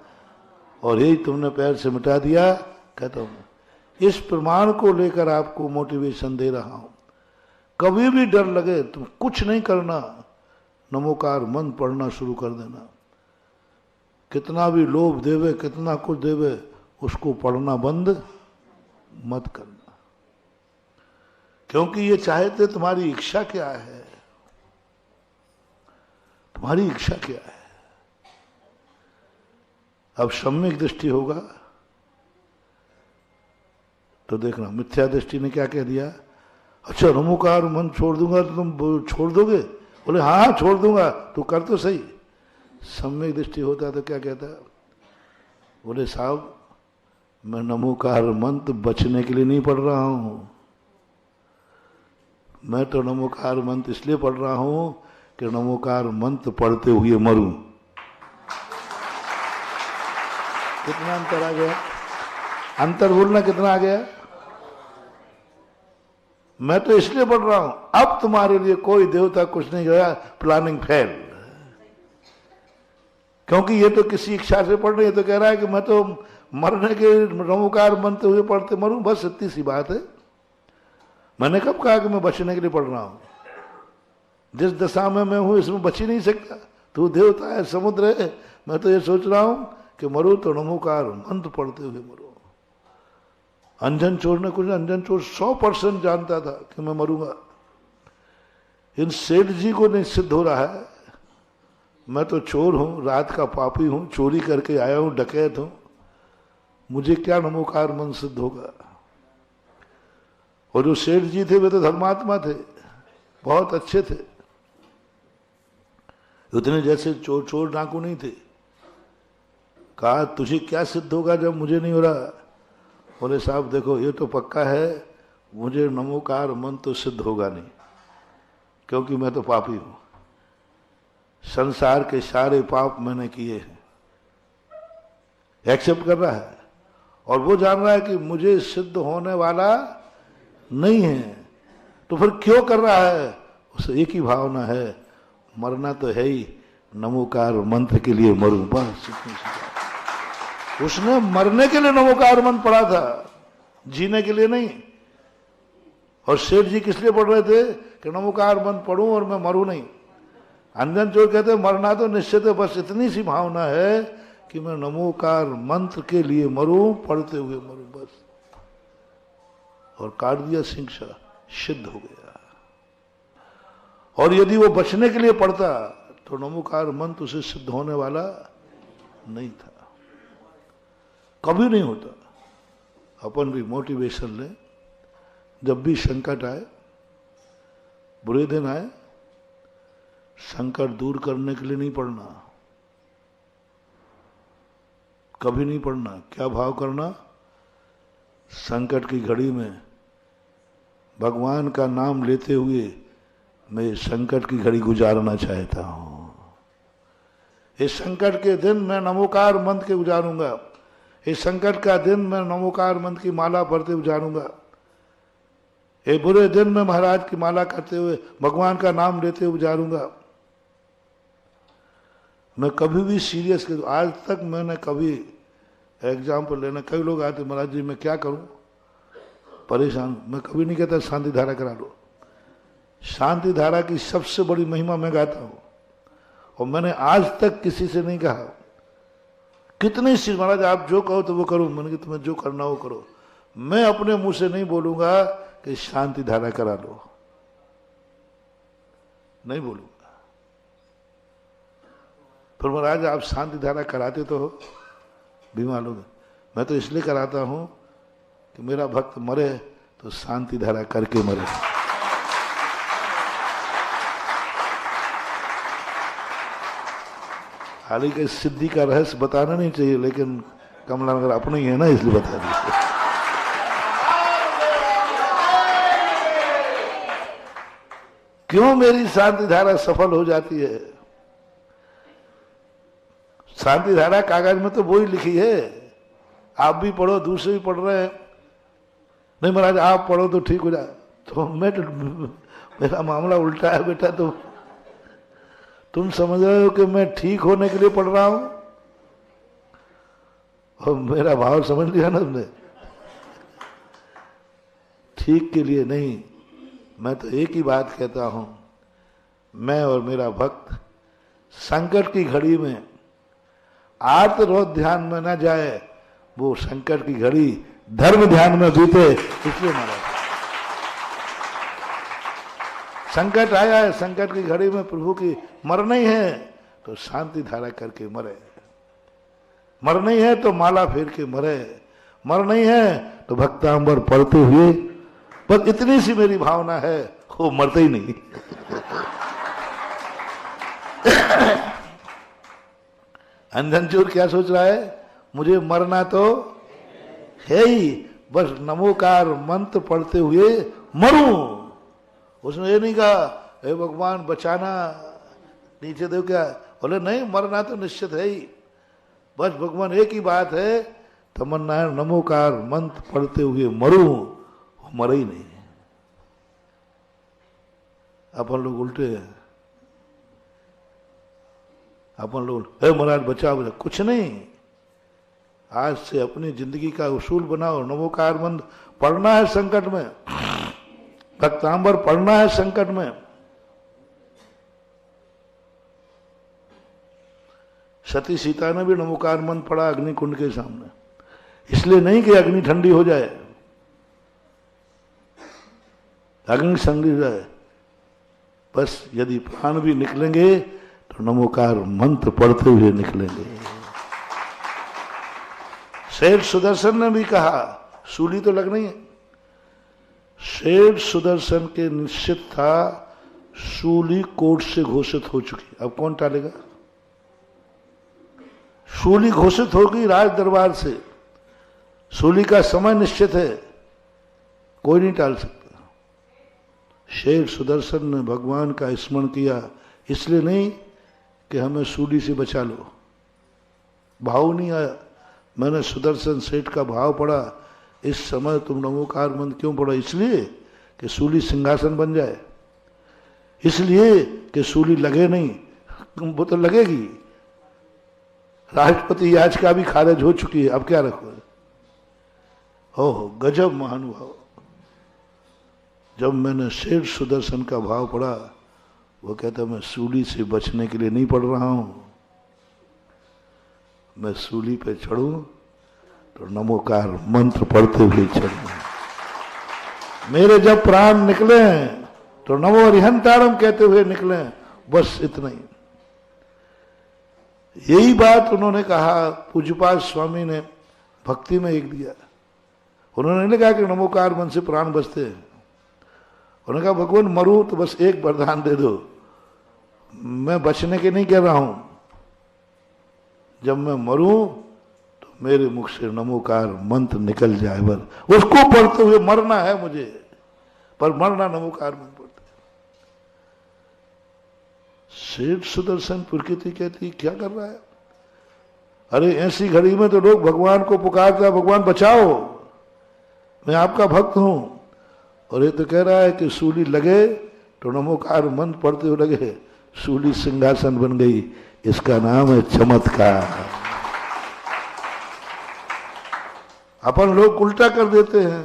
और यही तुमने पैर से मिटा दिया। कहता हूं इस प्रमाण को लेकर आपको मोटिवेशन दे रहा हूं। कभी भी डर लगे तुम कुछ नहीं करना, नमोकार मंत्र पढ़ना शुरू कर देना। कितना भी लोभ देवे, कितना कुछ देवे, उसको पढ़ना बंद मत करना। क्योंकि ये चाहते तुम्हारी इच्छा क्या है, तुम्हारी इच्छा क्या है। अब सम्यक दृष्टि होगा तो देखना, मिथ्या दृष्टि ने क्या कह दिया, अच्छा नमोकार मन छोड़ दूंगा तो तुम छोड़ दोगे? बोले हाँ छोड़ दूंगा, तू कर तो सही। सम्यक दृष्टि होता तो क्या कहता, बोले साहब मैं नमोकार मंत्र बचने के लिए नहीं पढ़ रहा हूं, मैं तो नमोकार मंत्र इसलिए पढ़ रहा हूं कि नमोकार मंत्र पढ़ते हुए मरूं। कितना अंतर आ गया, अंतर बोलना कितना आ गया। मैं तो इसलिए पढ़ रहा हूं, अब तुम्हारे लिए कोई देवता कुछ नहीं गया, प्लानिंग फेल। क्योंकि ये तो किसी इच्छा से पढ़ रही है, तो कह रहा है कि मैं तो मरने के नमोकार मंत्र हुए पढ़ते मरूं, बस इतनी सी बात है। मैंने कब कहा कि मैं बचने के लिए पढ़ रहा हूं? जिस दशा में मैं हूं इसमें बच ही नहीं सकता। तू देवता है, समुद्र है, मैं तो ये सोच रहा हूं कि मरूं तो नमोकार मंत्र पढ़ते हुए मरूं। अंजन चोर ने कुछ, अंजन चोर 100% जानता था कि मैं मरूंगा। इन सेठ जी को नहीं सिद्ध हो रहा है, मैं तो चोर हूं, रात का पापी हूं, चोरी करके आया हूं, डकैत हूं, मुझे क्या नमोकार मंत्र सिद्ध होगा। और जो सेठ जी थे वे तो धर्मात्मा थे, बहुत अच्छे थे, उतने जैसे चोर चोर डाकू नहीं थे। कहा तुझे क्या सिद्ध होगा जब मुझे नहीं हो रहा? बोले साहब देखो ये तो पक्का है, मुझे नमोकार मंत्र तो सिद्ध होगा नहीं, क्योंकि मैं तो पापी हूं, संसार के सारे पाप मैंने किए हैं। एक्सेप्ट कर रहा है और वो जान रहा है कि मुझे सिद्ध होने वाला नहीं है, तो फिर क्यों कर रहा है? उसे एक ही भावना है, मरना तो है ही, नमोकार मंत्र के लिए मरूं, बस। उसने मरने के लिए नमोकार मंत्र पढ़ा था, जीने के लिए नहीं। और सेठ जी किस लिए पढ़ रहे थे कि नमोकार मंत्र पढ़ूं और मैं मरूं नहीं। अंजन चोर कहते मरना तो निश्चित है, बस इतनी सी भावना है कि मैं नमोकार मंत्र के लिए मरूं, पढ़ते हुए मरूं, बस। और काट दिया शिक्षा, सिद्ध हो गया। और यदि वो बचने के लिए पढ़ता तो नमोकार मंत्र उसे सिद्ध होने वाला नहीं था, कभी नहीं होता। अपन भी मोटिवेशन ले, जब भी संकट आए, बुरे दिन आए, संकट दूर करने के लिए नहीं पढ़ना, कभी नहीं पढ़ना। क्या भाव करना? संकट की घड़ी में भगवान का नाम लेते हुए मैं संकट की घड़ी गुजारना चाहता हूं। इस संकट के दिन मैं नमोकार मंत्र के गुजारूंगा, इस संकट का दिन मैं नमोकार मंत्र की माला पढ़ते गुजारूंगा, ये बुरे दिन में महाराज की माला करते हुए भगवान का नाम लेते हुए गुजारूंगा। मैं कभी भी सीरियस कर, आज तक मैंने कभी एग्जाम्पल लेना, कई लोग आते महाराज जी मैं क्या करूं, परेशान, मैं कभी नहीं कहता शांति धारा करा लो। शांति धारा की सबसे बड़ी महिमा मैं गाता हूं, और मैंने आज तक किसी से नहीं कहा कितने सी महाराज आप जो कहो तो वो करो, मैंने कि तुम्हें जो करना हो करो। मैं अपने मुंह से नहीं बोलूंगा कि शांति धारा करा लो, नहीं बोलूंगा। फिर महाराज आप शांति धारा कराते तो हो, बीमार लोग, मैं तो इसलिए कराता हूं कि मेरा भक्त मरे तो शांति धारा करके मरे। हालांकि सिद्धि का रहस्य बताना नहीं चाहिए, लेकिन कमलानगर अपने ही है ना, इसलिए बता दीजिए। क्यों मेरी शांति धारा सफल हो जाती है? शांति धारा कागज में तो वो ही लिखी है, आप भी पढ़ो, दूसरे भी पढ़ रहे हैं। नहीं महाराज आप पढ़ो तो ठीक हो जाए, तो मेरा मामला उल्टा है बेटा। तो तुम समझ रहे हो कि मैं ठीक होने के लिए पढ़ रहा हूं, और मेरा भाव समझ लिया ना तुमने, ठीक के लिए नहीं। मैं तो एक ही बात कहता हूं, मैं और मेरा भक्त संकट की घड़ी में आर्तरोध ध्यान में न जाए, वो संकट की घड़ी धर्म ध्यान में बीते। इसलिए महाराज संकट आया है, संकट की घड़ी में प्रभु की मरना ही है तो शांति धारा करके मरे, मर नहीं है तो माला फेर के मरे, मर नहीं है तो भक्तांबर पढ़ते हुए, बस इतनी सी मेरी भावना है, वो मरते ही नहीं। अंधनचूर क्या सोच रहा है, मुझे मरना तो है ही, बस नमोकार मंत्र पढ़ते हुए मरूं। उसने ये नहीं कहा हे भगवान बचाना, नीचे दो क्या, बोले नहीं मरना तो निश्चित है ही, बस भगवान एक ही बात है, तमन्ना है नमोकार मंत्र पढ़ते हुए मरूं, वो मरे ही नहीं। अपन लोग उल्टे हैं, अपन लोग हे महाराज बचाओ, कुछ नहीं, आज से अपनी जिंदगी का उसूल बनाओ, नमोकार मंत्र पढ़ना है संकट में, भक्तांबर पढ़ना है संकट में। सती सीता ने भी नमोकार मंत्र पढ़ा अग्नि कुंड के सामने, इसलिए नहीं कि अग्नि ठंडी हो जाए, अग्नि ठंडी हो जाए, बस यदि प्राण भी निकलेंगे तो नमोकार मंत्र पढ़ते हुए निकलेंगे। शेर सुदर्शन ने भी कहा, सूली तो लगनी है, शेर सुदर्शन के निश्चित था, सूली कोर्ट से घोषित हो चुकी, अब कौन टालेगा। सूली घोषित होगी राज दरबार से, सूली का समय निश्चित है, कोई नहीं टाल सकता। शेर सुदर्शन ने भगवान का स्मरण किया, इसलिए नहीं कि हमें सूली से बचा लो, भाव नहीं आया। मैंने सुदर्शन सेठ का भाव पढ़ा, इस समय तुम नमोकार मंत्र क्यों पढ़ा, इसलिए कि सूली सिंहासन बन जाए, इसलिए कि सूली लगे नहीं, वो तो लगेगी। राष्ट्रपति याचिका भी खारिज हो चुकी है, अब क्या रखो। हो गजब महानुभाव। जब मैंने शेर सुदर्शन का भाव पढ़ा, वो कहता मैं सूली से बचने के लिए नहीं पढ़ रहा हूं, मैं सूली पे चढ़ूं तो नमोकार मंत्र पढ़ते हुए चढ़ूं, मेरे जब प्राण निकले तो नमो अरिहंतारम कहते हुए निकले, बस इतना ही। यही बात उन्होंने कहा, पूज्यपाद स्वामी ने भक्ति में एक दिया। उन्होंने नहीं कहा कि नमोकार मन से प्राण बचते हैं, उन्होंने कहा भगवान मरूं तो बस एक वरदान दे दो, मैं बचने के नहीं कह रहा हूं, जब मैं मरूं तो मेरे मुख से नमोकार मंत्र निकल जाए, बस उसको पढ़ते हुए मरना है मुझे, पर मरना नमोकार मंत्र पढ़ते। शेर सुदर्शन प्रकृति कहती क्या कर रहा है, अरे ऐसी घड़ी में तो लोग भगवान को पुकारता, भगवान बचाओ, मैं आपका भक्त हूं, और ये तो कह रहा है कि सूली लगे तो नमोकार मंत्र पढ़ते हुए लगे, सूली सिंहासन बन गई, इसका नाम है चमत्कार। अपन लोग उल्टा कर देते हैं,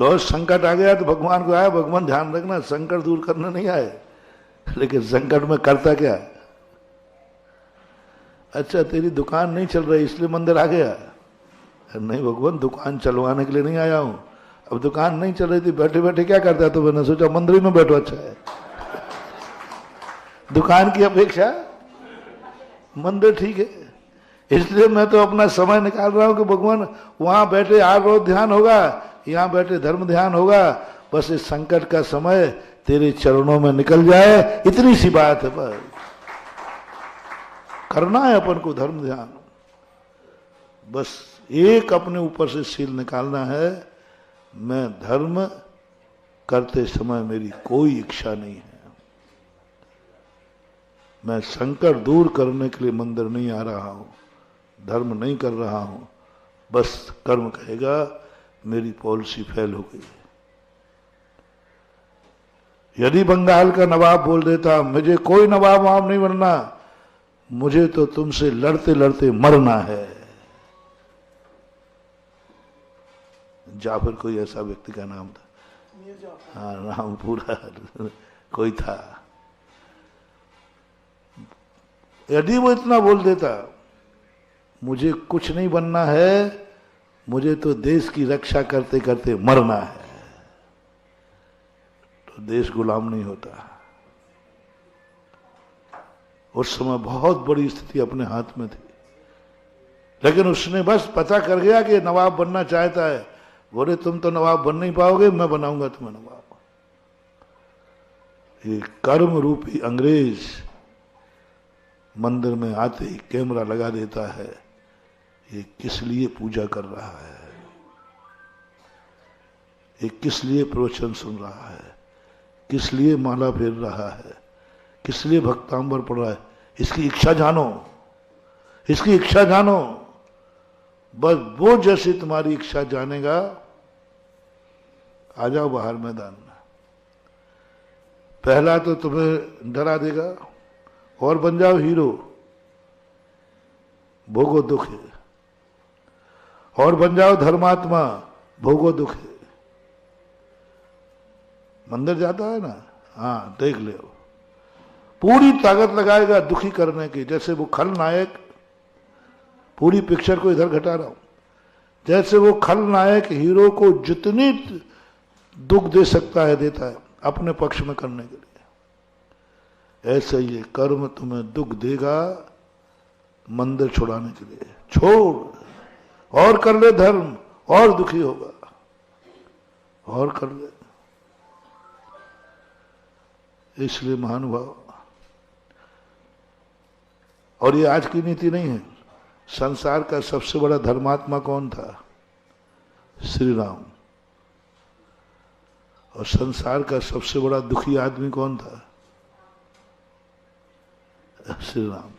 दोस्त संकट आ गया तो भगवान को आया, भगवान ध्यान रखना संकट दूर करने नहीं आए, लेकिन संकट में करता क्या, अच्छा तेरी दुकान नहीं चल रही इसलिए मंदिर आ गया, नहीं भगवान दुकान चलवाने के लिए नहीं आया हूं, अब दुकान नहीं चल रही थी, बैठे बैठे क्या करता है, तो मैंने सोचा मंदिर में बैठो, अच्छा है, दुकान की अपेक्षा मंदिर ठीक है, इसलिए मैं तो अपना समय निकाल रहा हूं कि भगवान वहां बैठे आरोध ध्यान होगा, यहां बैठे धर्म ध्यान होगा, बस इस संकट का समय तेरे चरणों में निकल जाए, इतनी सी बात है, बस करना है अपन को धर्म ध्यान, बस एक अपने ऊपर से सील निकालना है, मैं धर्म करते समय मेरी कोई इच्छा नहीं है, मैं संकट दूर करने के लिए मंदिर नहीं आ रहा हूं, धर्म नहीं कर रहा हूं, बस कर्म कहेगा मेरी पॉलिसी फेल हो गई। यदि बंगाल का नवाब बोल देता मुझे कोई नवाब वहाब नहीं बनना, मुझे तो तुमसे लड़ते लड़ते मरना है, जाफर कोई ऐसा व्यक्ति का नाम था, हाँ नाम पूरा कोई था, यदि वो इतना बोल देता मुझे कुछ नहीं बनना है, मुझे तो देश की रक्षा करते करते मरना है, तो देश गुलाम नहीं होता। उस समय बहुत बड़ी स्थिति अपने हाथ में थी, लेकिन उसने बस पता कर गया कि नवाब बनना चाहता है, बोले तुम तो नवाब बन नहीं पाओगे, मैं बनाऊंगा तुम्हें नवाब। ये कर्म रूपी अंग्रेज मंदिर में आते ही कैमरा लगा देता है, ये किस लिए पूजा कर रहा है, ये किस लिए प्रवचन सुन रहा है, किस लिए माला फेर रहा है, किस लिए भक्तांबर पढ़ रहा है, इसकी इच्छा जानो, इसकी इच्छा जानो। बस वो जैसी तुम्हारी इच्छा जानेगा, आ जाओ बाहर मैदान में। पहला तो तुम्हें डरा देगा और बन जाओ हीरो, भोगो दुख है, और बन जाओ धर्मात्मा, भोगो दुख है। मंदिर जाता है ना, हाँ देख ले, पूरी ताकत लगाएगा दुखी करने की, जैसे वो खलनायक, पूरी पिक्चर को इधर घटा रहा हूं, जैसे वो खलनायक हीरो को जितनी दुख दे सकता है देता है अपने पक्ष में करने के लिए। ऐसे ये कर्म तुम्हें दुख देगा मंदिर छुड़ाने के लिए। छोड़ और कर ले धर्म, और दुखी होगा, और कर ले। इसलिए महानुभाव, और ये आज की नीति नहीं है, संसार का सबसे बड़ा धर्मात्मा कौन था? श्री राम। और संसार का सबसे बड़ा दुखी आदमी कौन था? श्री राम।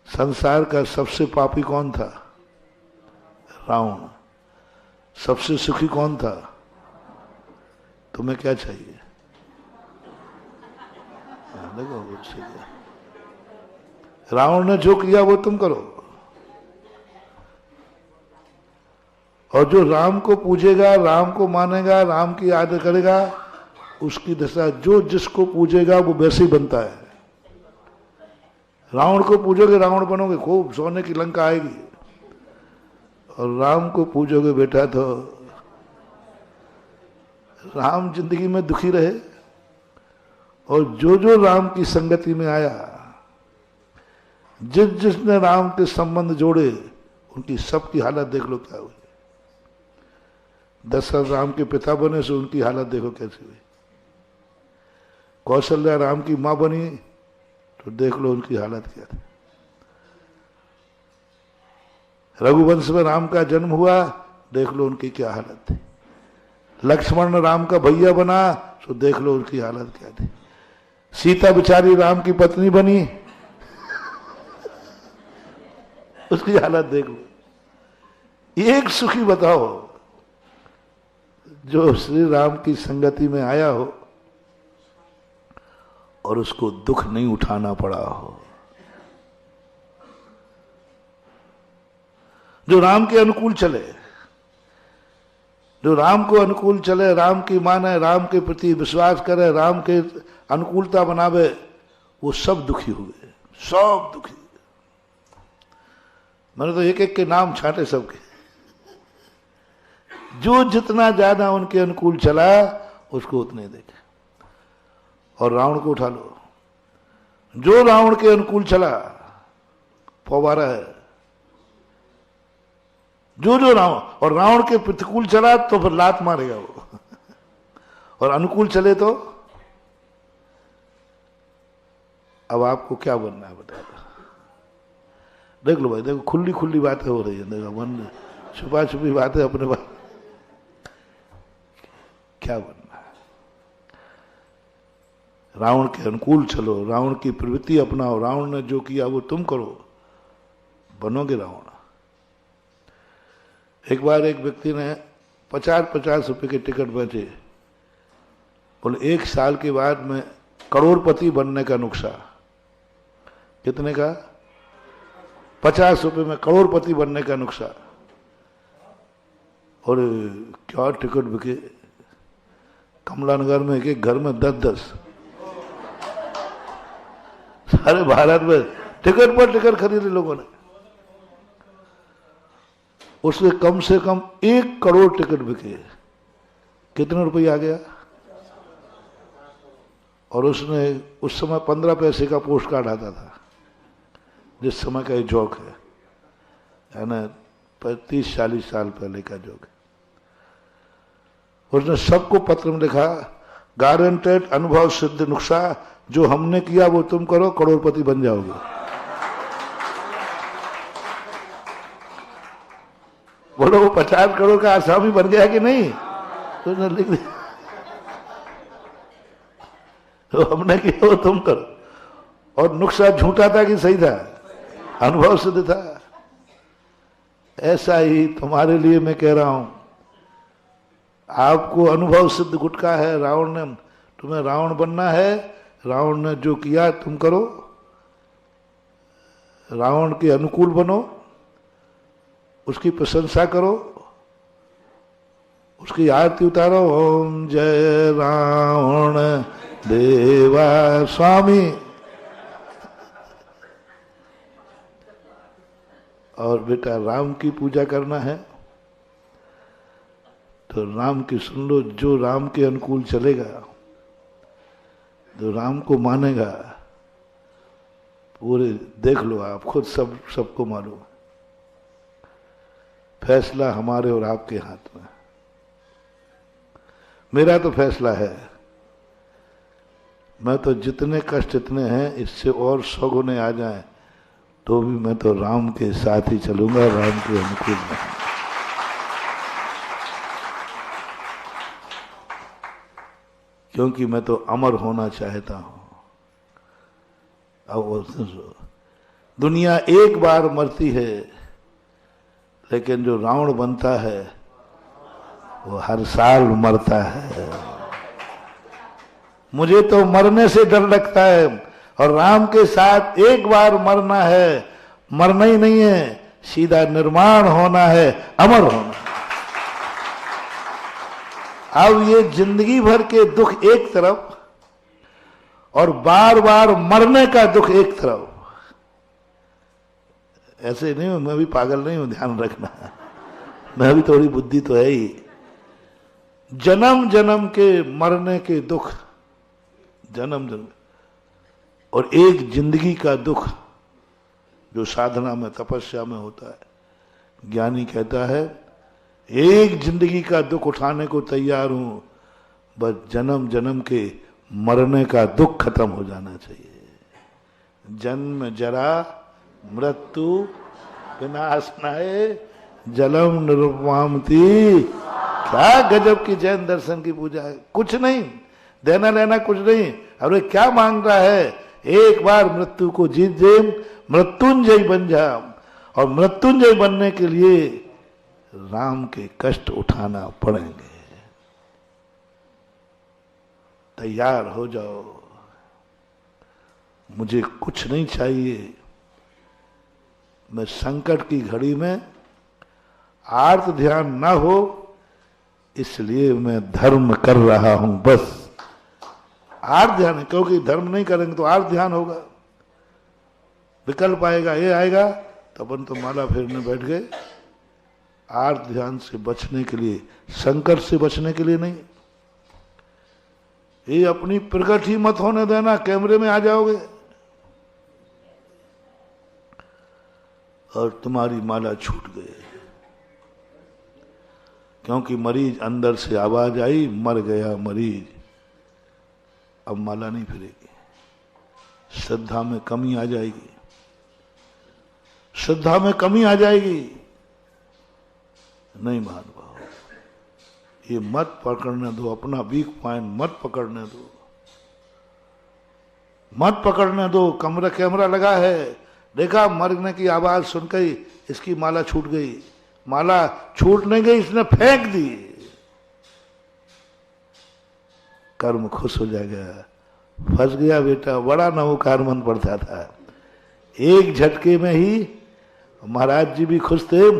संसार का सबसे पापी कौन था? रावण। सबसे सुखी कौन था? तुम्हें क्या चाहिए? देखो, रावण ने जो किया वो तुम करो, और जो राम को पूजेगा, राम को मानेगा, राम की याद करेगा, उसकी दशा, जो जिसको पूजेगा वो वैसे ही बनता है। रावण को पूजोगे रावण बनोगे, खूब सोने की लंका आएगी, और राम को पूजोगे बेटा तो राम जिंदगी में दुखी रहे। और जो जो राम की संगति में आया, जिस जिसने राम के संबंध जोड़े, उनकी सबकी हालत देख लो क्या हुई। दशरथ राम के पिता बने से उनकी हालत देखो कैसी हुई। कौशल्या राम की मां बनी तो देख लो उनकी हालत क्या थी। रघुवंश में राम का जन्म हुआ, देख लो उनकी क्या हालत थी। लक्ष्मण राम का भैया बना तो देख लो उनकी हालत क्या थी। सीता बिचारी राम की पत्नी बनी, उसकी हालत देख लो। एक सुखी बताओ जो श्री राम की संगति में आया हो और उसको दुख नहीं उठाना पड़ा हो, जो राम के अनुकूल चले, जो राम को अनुकूल चले, राम की माने, राम के प्रति विश्वास करे, राम के अनुकूलता बनावे, वो सब दुखी हुए, सब दुखी। मैंने तो एक एक के नाम छांटे सबके। जो जितना ज्यादा उनके अनुकूल चला उसको उतने देखे। और रावण को उठा लो, जो रावण के अनुकूल चला फौवारा है, जो जो रावण, और रावण के प्रतिकूल चला तो फिर लात मारेगा वो, और अनुकूल चले तो। अब आपको क्या बनना है बता दो। देख लो भाई, देखो खुली खुली बातें हो रही है, देखो मन छुपा छुपी बातें अपने बात। क्या बनना है? रावण के अनुकूल चलो, रावण की प्रवृत्ति अपनाओ, रावण ने जो किया वो तुम करो, बनोगे रावण। एक बार एक व्यक्ति ने 50-50 रुपए के टिकट बेचे, बोले 1 साल के बाद मैं करोड़पति बनने का नुस्खा। कितने का? 50 रुपए में करोड़पति बनने का नुस्खा। और क्या टिकट बिके, कमलानगर में एक घर में 10-10, सारे भारत में टिकट पर टिकट खरीदे लोगों ने। उससे कम से कम 1 करोड़ टिकट बिके। कितने रुपये आ गया? और उसने उस समय 15 पैसे का पोस्ट कार्ड आता था, जिस समय का ये जोक है ना, 35-40 साल पहले का जोक है। उसने सबको पत्र में लिखा, गारंटेड अनुभव सिद्ध नुस्खा, जो हमने किया वो तुम करो, करोड़पति बन जाओगे। बोलो वो 50 करोड़ का आसामी बन गया कि नहीं? तो उसने लिख दिया, तो हमने किया वो तुम करो। और नुस्खा झूठा था कि सही था? अनुभव सिद्ध था। ऐसा ही तुम्हारे लिए मैं कह रहा हूं, आपको अनुभव सिद्ध गुटका है। रावण ने, तुम्हें रावण बनना है, रावण ने जो किया तुम करो, रावण के अनुकूल बनो, उसकी प्रशंसा करो, उसकी आरती उतारो, ओम जय रावण देवा स्वामी। और बेटा राम की पूजा करना है तो राम की सुन लो, जो राम के अनुकूल चलेगा, जो राम को मानेगा, पूरे देख लो आप खुद, सबको मालूम। फैसला हमारे और आपके हाथ में। मेरा तो फैसला है, मैं तो जितने कष्ट इतने हैं, इससे और 100 गुने आ जाएं तो भी मैं तो राम के साथ ही चलूंगा, राम के अनुकूल में। क्योंकि मैं तो अमर होना चाहता हूं। अब वो दुनिया एक बार मरती है, लेकिन जो रावण बनता है वो हर साल मरता है। मुझे तो मरने से डर लगता है, और राम के साथ एक बार मरना है, मरना ही नहीं है, सीधा निर्माण होना है, अमर होना। अब ये जिंदगी भर के दुख एक तरफ और बार बार मरने का दुख एक तरफ। ऐसे नहीं हूं, मैं भी पागल नहीं हूं, ध्यान रखना, मैं भी थोड़ी बुद्धि तो है ही। जन्म जन्म के मरने के दुख, जन्म जन्म, और एक जिंदगी का दुख जो साधना में, तपस्या में होता है। ज्ञानी कहता है, एक जिंदगी का दुख उठाने को तैयार हूं, बस जन्म जन्म के मरने का दुख खत्म हो जाना चाहिए। जन्म जरा मृत्यु विनाशनाय जलम निरुपमामति। क्या गजब की जैन दर्शन की पूजा है। कुछ नहीं देना लेना, कुछ नहीं। अरे क्या मांग रहा है? एक बार मृत्यु को जीत दे, मृत्युंजय बन जा। और मृत्युंजय बनने के लिए राम के कष्ट उठाना पड़ेंगे। तैयार हो जाओ। मुझे कुछ नहीं चाहिए। मैं संकट की घड़ी में आर्त ध्यान ना हो, इसलिए मैं धर्म कर रहा हूं। बस आर्त ध्यान है, क्योंकि धर्म नहीं करेंगे तो आर्त ध्यान होगा, विकल्प आएगा, ये आएगा, तो अपन तो माला फेरने बैठ गए। आर्त ध्यान से बचने के लिए, संकट से बचने के लिए नहीं। ये अपनी प्रगट ही मत होने देना, कैमरे में आ जाओगे और तुम्हारी माला छूट गई। क्योंकि मरीज अंदर से आवाज आई, मर गया मरीज, अब माला नहीं फिरेगी। श्रद्धा में कमी आ जाएगी, श्रद्धा में कमी आ जाएगी। नहीं मान पाओ, ये मत पकड़ने दो, अपना वीक पॉइंट मत पकड़ने दो। मत पकड़ने दो, कमरा कैमरा लगा है, देखा मरने की आवाज सुन गई, इसकी माला छूट गई। माला छूट नहीं गई, इसने फेंक दी। कर्म खुश हो जाएगा, फंस गया बेटा, बड़ा नवकार मन पड़ता था। एक झटके में ही महाराज जी भी खुश थे,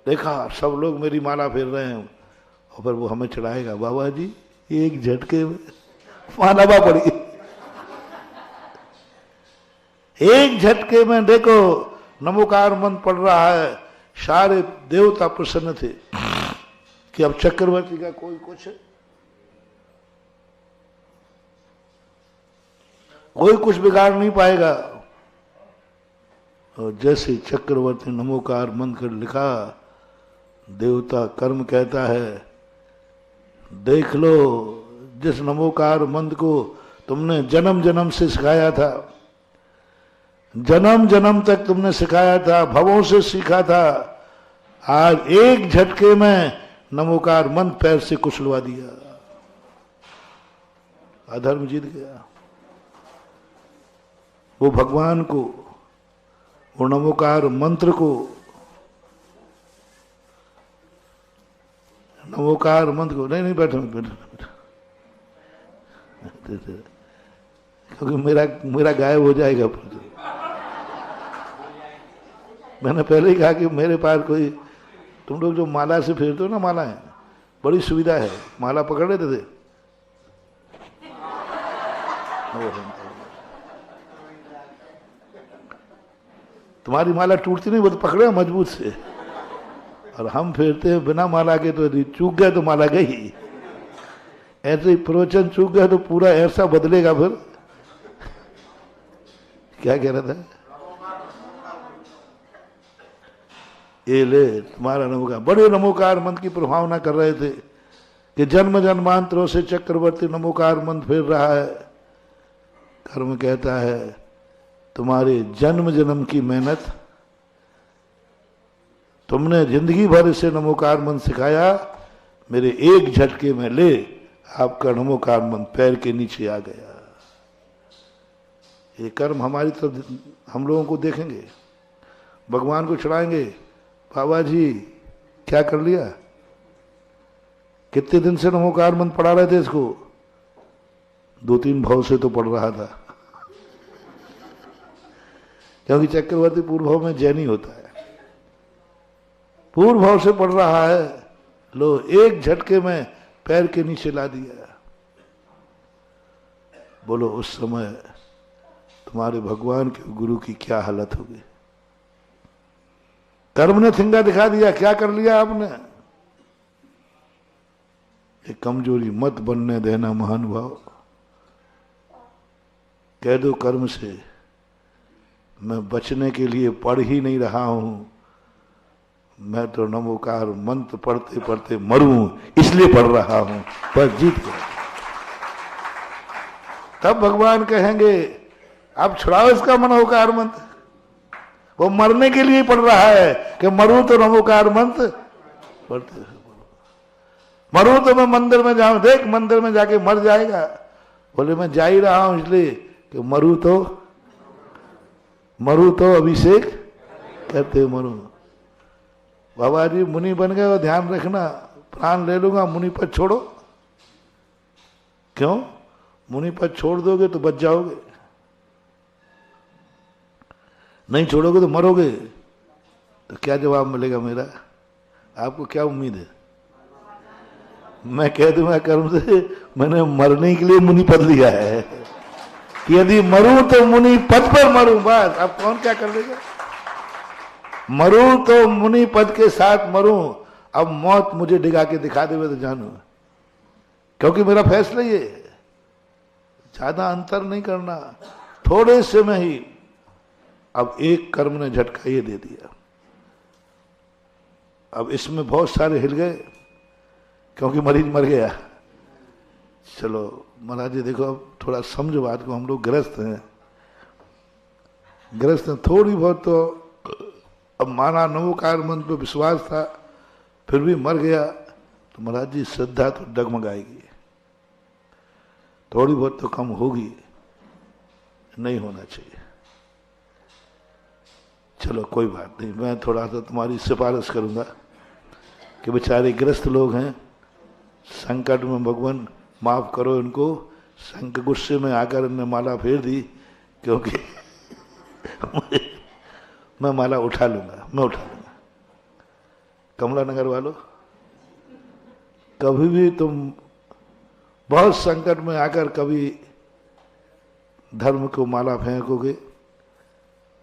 देखा सब लोग मेरी माला फेर रहे हैं, और फिर वो हमें चढ़ाएगा। बाबा जी एक झटके में माला पड़ी, एक झटके में देखो नमोकार मन पड़ रहा है। सारे देवता प्रसन्न थे कि अब चक्रवर्ती का कोई कुछ बिगाड़ नहीं पाएगा। और जैसे चक्रवर्ती नमोकार मंत्र कर लिखा, देवता कर्म कहता है, देख लो जिस नमोकार मंत्र को तुमने जन्म जन्म से सिखाया था, जन्म जन्म तक तुमने सिखाया था, भवों से सीखा था, आज एक झटके में नमोकार मंत्र पैर से कुचलवा दिया, अधर्म जीत गया। वो भगवान को, वो नमोकार मंत्र को, नमोकार मंत्र को, नहीं बैठो क्योंकि मेरा गायब हो जाएगा। मैंने पहले ही कहा कि मेरे पास कोई, तुम लोग जो माला से फेरते हो ना, माला है बड़ी सुविधा है, माला पकड़ लेते थे। तुम्हारी माला टूटती नहीं, वो तो पकड़े मजबूत से, और हम फेरते हैं बिना माला के, तो यदि चूक गए तो माला गई। ऐसे ही प्रवचन चूक गया तो पूरा ऐसा बदलेगा। फिर क्या कह रहा था? ये ले तुम्हारा नमोकार, बड़े नमोकार मंत्र की प्रभावना कर रहे थे कि जन्म जन्मांतरों से चक्रवर्ती नमोकार मंत्र फेर रहा है। कर्म कहता है, तुम्हारे जन्म जन्म की मेहनत, तुमने जिंदगी भर इसे नमोकार मंत्र सिखाया, मेरे एक झटके में ले आपका नमोकार मंत्र पैर के नीचे आ गया। ये कर्म हमारी तरफ हम लोगों को देखेंगे, भगवान को चढ़ाएंगे, बाबा जी क्या कर लिया, कितने दिन से नमोकार मंत्र पढ़ा रहे थे इसको, 2-3 भाव से तो पढ़ रहा था, क्योंकि चक्रवर्ती पूर्व भाव में जैनी होता है, पूर्व भाव से पढ़ रहा है, लो एक झटके में पैर के नीचे ला दिया। बोलो उस समय तुम्हारे भगवान के गुरु की क्या हालत होगी। कर्म ने थिंगा दिखा दिया, क्या कर लिया आपने। ये कमजोरी मत बनने देना महानुभाव। कह दो कर्म से, मैं बचने के लिए पढ़ ही नहीं रहा हूं, मैं तो नमोकार मंत्र पढ़ते पढ़ते मरूं इसलिए पढ़ रहा हूं, बस जीत गया। तब भगवान कहेंगे अब छुड़ाओ इसका नमोकार मंत्र। वो मरने के लिए पढ़ रहा है कि मरूं तो नमोकार मंत्र पढ़ते, मरूं तो मैं मंदिर में जाऊं, देख मंदिर में जाके मर जाएगा। बोले मैं जा ही रहा हूं इसलिए कि मरूं तो अभिषेक करते मरूं। बाबा जी मुनि बन गए, ध्यान रखना, प्राण ले लूंगा, मुनि पद छोड़ो। क्यों? मुनि पद छोड़ दोगे तो बच जाओगे, नहीं छोड़ोगे तो मरोगे। तो क्या जवाब मिलेगा मेरा? आपको क्या उम्मीद है? मैं कह दूंगा कर्म से मैंने मरने के लिए मुनि पद लिया है कि यदि मरूं तो मुनि पद पर मरूं, बस। अब कौन क्या कर लेगा? मरूं तो मुनि पद के साथ मरूं, अब मौत मुझे डिगा के दिखा देवे तो जानू, क्योंकि मेरा फैसला ये है। ज्यादा अंतर नहीं करना, थोड़े से में ही। अब एक कर्म ने झटका ये दे दिया, अब इसमें बहुत सारे हिल गए क्योंकि मरीज मर गया। चलो महाराज जी देखो, अब थोड़ा समझो बात को, हम लोग ग्रस्त हैं, थोड़ी बहुत तो अब माना नमोकार मंत्र पे विश्वास था, फिर भी मर गया तो महाराज जी श्रद्धा तो डगमगाएगी, थोड़ी बहुत तो कम होगी। नहीं होना चाहिए। चलो कोई बात नहीं, मैं थोड़ा सा तुम्हारी सिफारिश करूंगा कि बेचारे ग्रस्त लोग हैं, संकट में, भगवान माफ करो इनको। संक गुस्से में आकर इन्हें माला फेर दी, क्योंकि मैं माला उठा लूंगा, मैं उठा लूंगा। कमला नगर वालों, कभी भी तुम बहुत संकट में आकर कभी धर्म को माला फेंकोगे,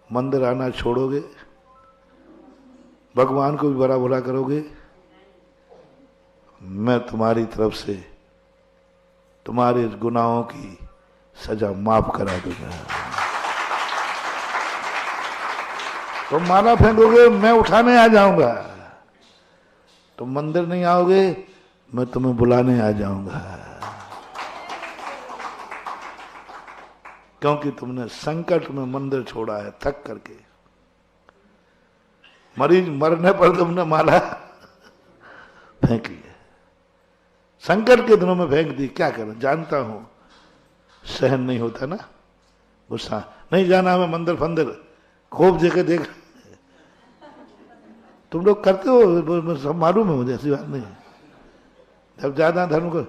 मंदिर आना छोड़ोगे, भगवान को भी बड़ा बुरा करोगे, मैं तुम्हारी तरफ से तुम्हारे गुनाहों की सजा माफ करा दूंगा। तुम माला फेंकोगे, मैं उठाने आ जाऊंगा। तुम मंदिर नहीं आओगे, मैं तुम्हें बुलाने आ जाऊंगा, क्योंकि तुमने संकट में मंदिर छोड़ा है थक करके। मरीज मरने पर तुमने माला फेंक ली, संकट के दिनों में फेंक दी। क्या करें, जानता हूं सहन नहीं होता ना, गुस्सा नहीं जाना हमें मंदिर फंदिर, खूब जगह देख। तुम लोग करते हो, सब मालूम है मुझे, ऐसी बात नहीं है। जब ज्यादा धर्म को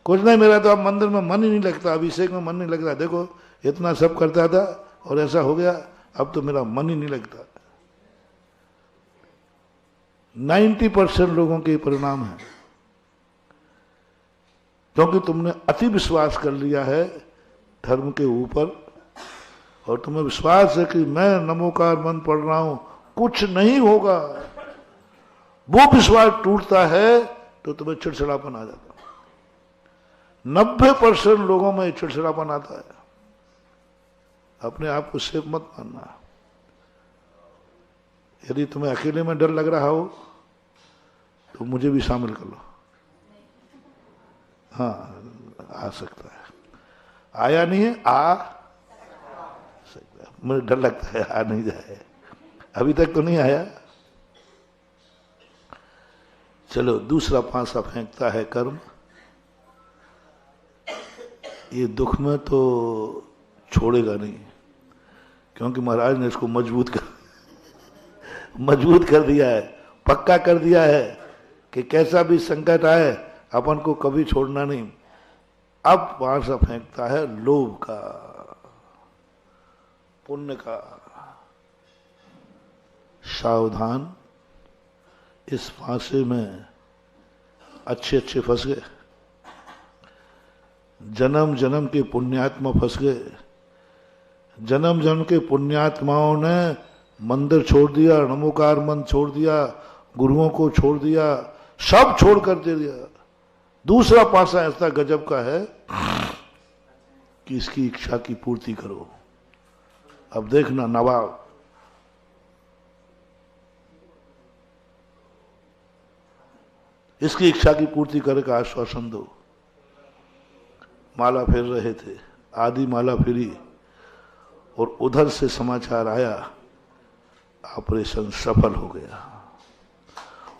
कुछ नहीं, मेरा तो अब मंदिर में मन ही नहीं लगता, अभिषेक में मन नहीं लगता। देखो इतना सब करता था और ऐसा हो गया, अब तो मेरा मन ही नहीं लगता। 90% लोगों के परिणाम है, क्योंकि तुमने अति विश्वास कर लिया है धर्म के ऊपर, और तुम्हें विश्वास है कि मैं नमोकार मंत्र पढ़ रहा हूं, कुछ नहीं होगा। वो विश्वास टूटता है तो तुम्हें चिड़चिड़ापन आ जाता। 90% लोगों में चिड़चिड़ापन आता है। अपने आप को सेफ मत मानना। यदि तुम्हें अकेले में डर लग रहा हो तो मुझे भी शामिल कर लो। हाँ, आ सकता है। आया नहीं है, आ सकता है। मुझे डर लगता है आ नहीं जाए, अभी तक तो नहीं आया। चलो, दूसरा पासा फेंकता है कर्म। ये दुख में तो छोड़ेगा नहीं, क्योंकि महाराज ने इसको मजबूत कर दिया है, पक्का कर दिया है कि कैसा भी संकट आए अपन को कभी छोड़ना नहीं। अब पासा फेंकता है लोभ का, पुण्य का। सावधान, इस फांसे में अच्छे अच्छे फंस गए, जन्म जन्म के पुण्यात्मा फंस गए। जन्म जन्म के पुण्यात्माओं ने मंदिर छोड़ दिया, नमोकार मंत्र छोड़ दिया, गुरुओं को छोड़ दिया, सब छोड़ कर दे दिया। दूसरा पासा ऐसा गजब का है कि इसकी इच्छा की पूर्ति करो। अब देखना नवाब, इसकी इच्छा की पूर्ति करे का आश्वासन दो। माला फेर रहे थे, आधी माला फेरी और उधर से समाचार आया ऑपरेशन सफल हो गया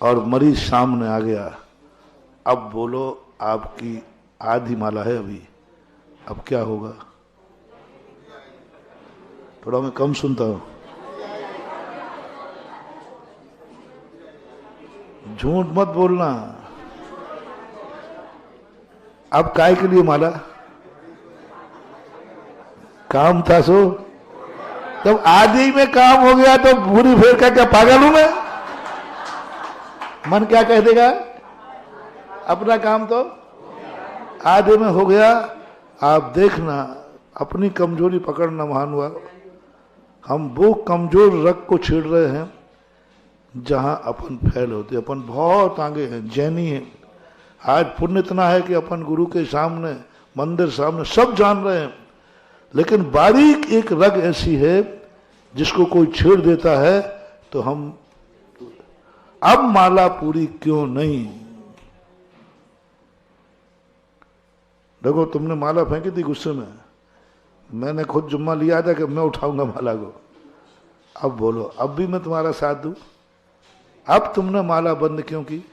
और मरीज सामने आ गया। अब बोलो, आपकी आधी माला है अभी, अब क्या होगा? थोड़ा मैं कम सुनता हूं, झूठ मत बोलना। अब काय के लिए माला? काम था सो, जब आदि में काम हो गया तो पूरी फेर का क्या पागल हूं मैं? मन क्या कह देगा? अपना काम तो आदि में हो गया। आप देखना, अपनी कमजोरी पकड़ना महानुभाव। हम वो कमजोर रग को छेड़ रहे हैं जहां अपन फैल होते। अपन बहुत आगे हैं, जैनी हैं। आज पुण्य इतना है कि अपन गुरु के सामने, मंदिर सामने सब जान रहे हैं, लेकिन बारीक एक रग ऐसी है जिसको कोई छेड़ देता है तो हम, अब माला पूरी क्यों नहीं? देखो, तुमने माला फेंकी थी गुस्से में, मैंने खुद जुम्मा लिया था कि मैं उठाऊंगा माला को। अब बोलो, अब भी मैं तुम्हारा साथ दूं? अब तुमने माला बंद क्यों की?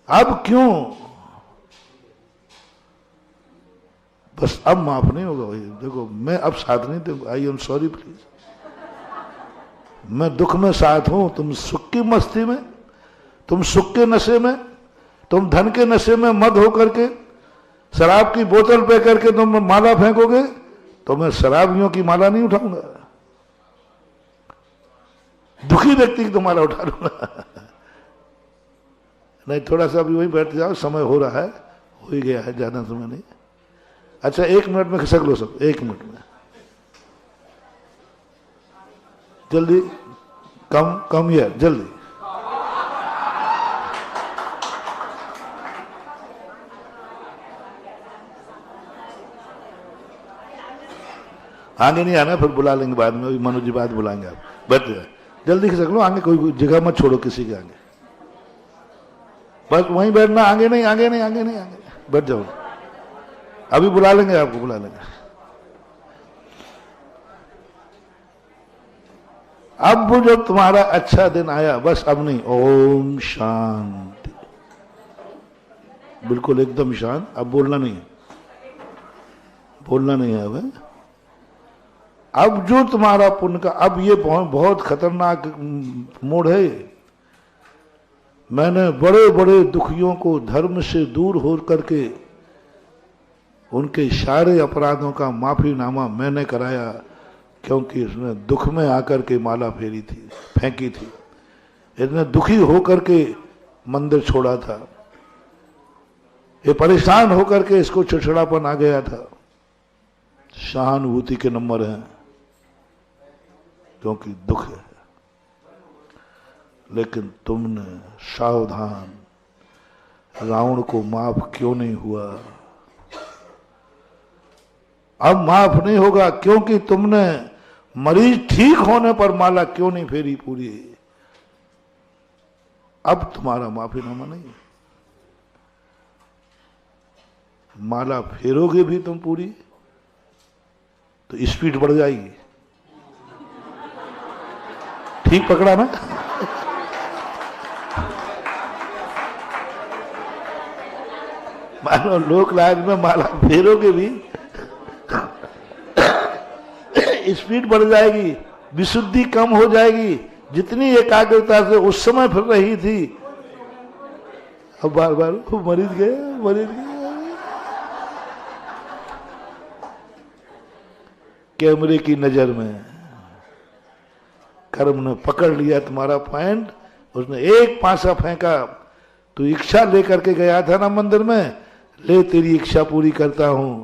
अब क्यों? बस अब माफ नहीं होगा भाई। देखो मैं अब साथ नहीं दे, आई एम सॉरी प्लीज। मैं दुख में साथ हूं, तुम सुख की मस्ती में, तुम सुख के नशे में, तुम धन के नशे में मद होकर के शराब की बोतल पे करके तुम माला फेंकोगे तो मैं शराबियों की माला नहीं उठाऊंगा, दुखी व्यक्ति की तो माला उठा लूंगा। नहीं, थोड़ा सा अभी वहीं बैठ जाओ, समय हो रहा है, हो ही गया है, ज्यादा समय नहीं। अच्छा 1 मिनट में खिसक लो सब, 1 मिनट में, जल्दी, कम यार, जल्दी। आगे नहीं आना, फिर बुला लेंगे बाद में, अभी मनोज जी बाद बुलाएंगे। आप बैठ जाए, जल्दी खिसक लो, आगे कोई जगह मत छोड़ो किसी के आगे, बस वहीं बैठना, आगे नहीं, आगे नहीं, आगे नहीं, आगे बैठ जाओ, अभी बुला लेंगे, आपको बुला लेंगे। अब वो जो तुम्हारा अच्छा दिन आया, बस अब नहीं, ओम शांति, बिल्कुल एकदम शांत, अब बोलना नहीं है, बोलना नहीं है। अब जो तुम्हारा पुण्य का, अब ये बहुत खतरनाक मोड़ है। मैंने बड़े बड़े दुखियों को धर्म से दूर हो करके उनके सारे अपराधों का माफीनामा मैंने कराया, क्योंकि इसने दुख में आकर के माला फेरी थी, फेंकी थी, इसने दुखी होकर के मंदिर छोड़ा था, ये परेशान होकर के इसको चिड़चिड़ापन आ गया था। सहानुभूति के नंबर हैं, क्योंकि दुख है। लेकिन तुमने सावधान, रावण को माफ क्यों नहीं हुआ? अब माफ नहीं होगा, क्योंकि तुमने मरीज ठीक होने पर माला क्यों नहीं फेरी पूरी? अब तुम्हारा माफीनामा नहीं। माला फेरोगे भी तुम पूरी तो स्पीड बढ़ जाएगी। ठीक पकड़ा ना? मानो लोक लाज में माला फेरोगे भी स्पीड बढ़ जाएगी, विशुद्धि कम हो जाएगी। जितनी एकाग्रता से उस समय फिर रही थी, अब बार बार मरीज गए, मरीज गए। कैमरे की नजर में कर्म ने पकड़ लिया तुम्हारा पॉइंट, उसने एक पासा फेंका। तू इच्छा लेकर के गया था ना मंदिर में, ले तेरी इच्छा पूरी करता हूं।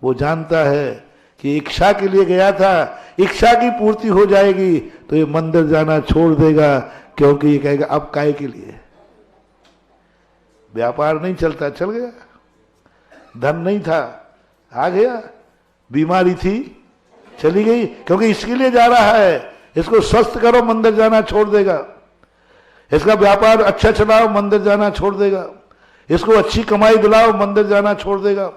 वो जानता है कि इच्छा के लिए गया था, इच्छा की पूर्ति हो जाएगी तो ये मंदिर जाना छोड़ देगा, क्योंकि ये कहेगा अब काय के लिए? व्यापार नहीं चलता, चल गया। धन नहीं था, आ गया। बीमारी थी, चली गई, क्योंकि इसके लिए जा रहा है। इसको स्वस्थ करो, मंदिर जाना छोड़ देगा। इसका व्यापार अच्छा चलाओ, मंदिर जाना छोड़ देगा। इसको अच्छी कमाई दिलाओ, मंदिर जाना छोड़ देगा।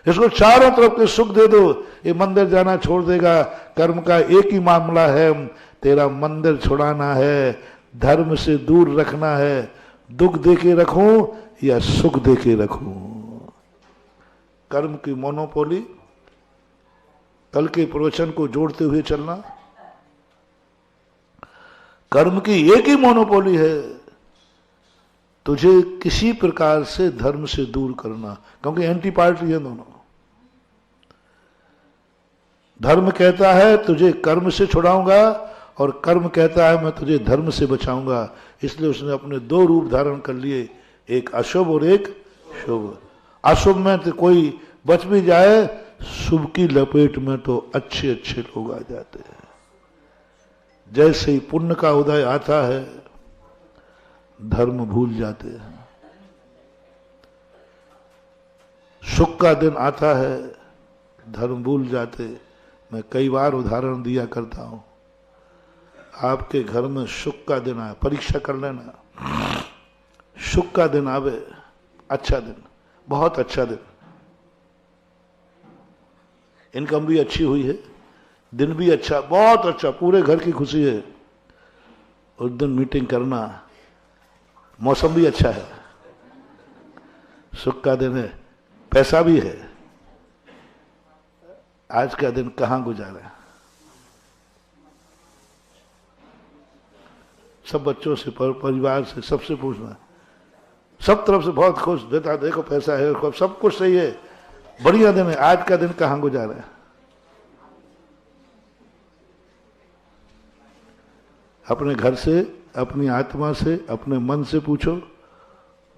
इसको चारों तरफ के सुख दे दो, ये मंदिर जाना छोड़ देगा। कर्म का एक ही मामला है, तेरा मंदिर छुड़ाना है, धर्म से दूर रखना है। दुख दे के रखूं या सुख दे के रखूं? कर्म की मोनोपोली, कल के प्रवचन को जोड़ते हुए चलना। कर्म की एक ही मोनोपोली है, तुझे किसी प्रकार से धर्म से दूर करना, क्योंकि एंटी पार्टी है दोनों। धर्म कहता है तुझे कर्म से छुड़ाऊंगा, और कर्म कहता है मैं तुझे धर्म से बचाऊंगा। इसलिए उसने अपने दो रूप धारण कर लिए, एक अशुभ और एक शुभ। अशुभ में तो कोई बच भी जाए, शुभ की लपेट में तो अच्छे अच्छे लोग आ जाते हैं। जैसे ही पुण्य का उदय आता है, धर्म भूल जाते हैं। सुख का दिन आता है, धर्म भूल जाते। मैं कई बार उदाहरण दिया करता हूं। आपके घर में सुख का दिन आए, परीक्षा कर लेना। सुख का दिन आवे, अच्छा दिन, बहुत अच्छा दिन, इनकम भी अच्छी हुई है, दिन भी अच्छा, बहुत अच्छा, पूरे घर की खुशी है। उस दिन मीटिंग करना, मौसम भी अच्छा है, सुख का दिन है, पैसा भी है, आज का दिन कहां गुजारा? सब बच्चों से, परिवार से, सबसे पूछना। सब तरफ से बहुत खुश, बेटा देखो पैसा है, सब कुछ सही है, बढ़िया दिन है, आज का दिन कहां गुजारा है? अपने घर से, अपनी आत्मा से, अपने मन से पूछो,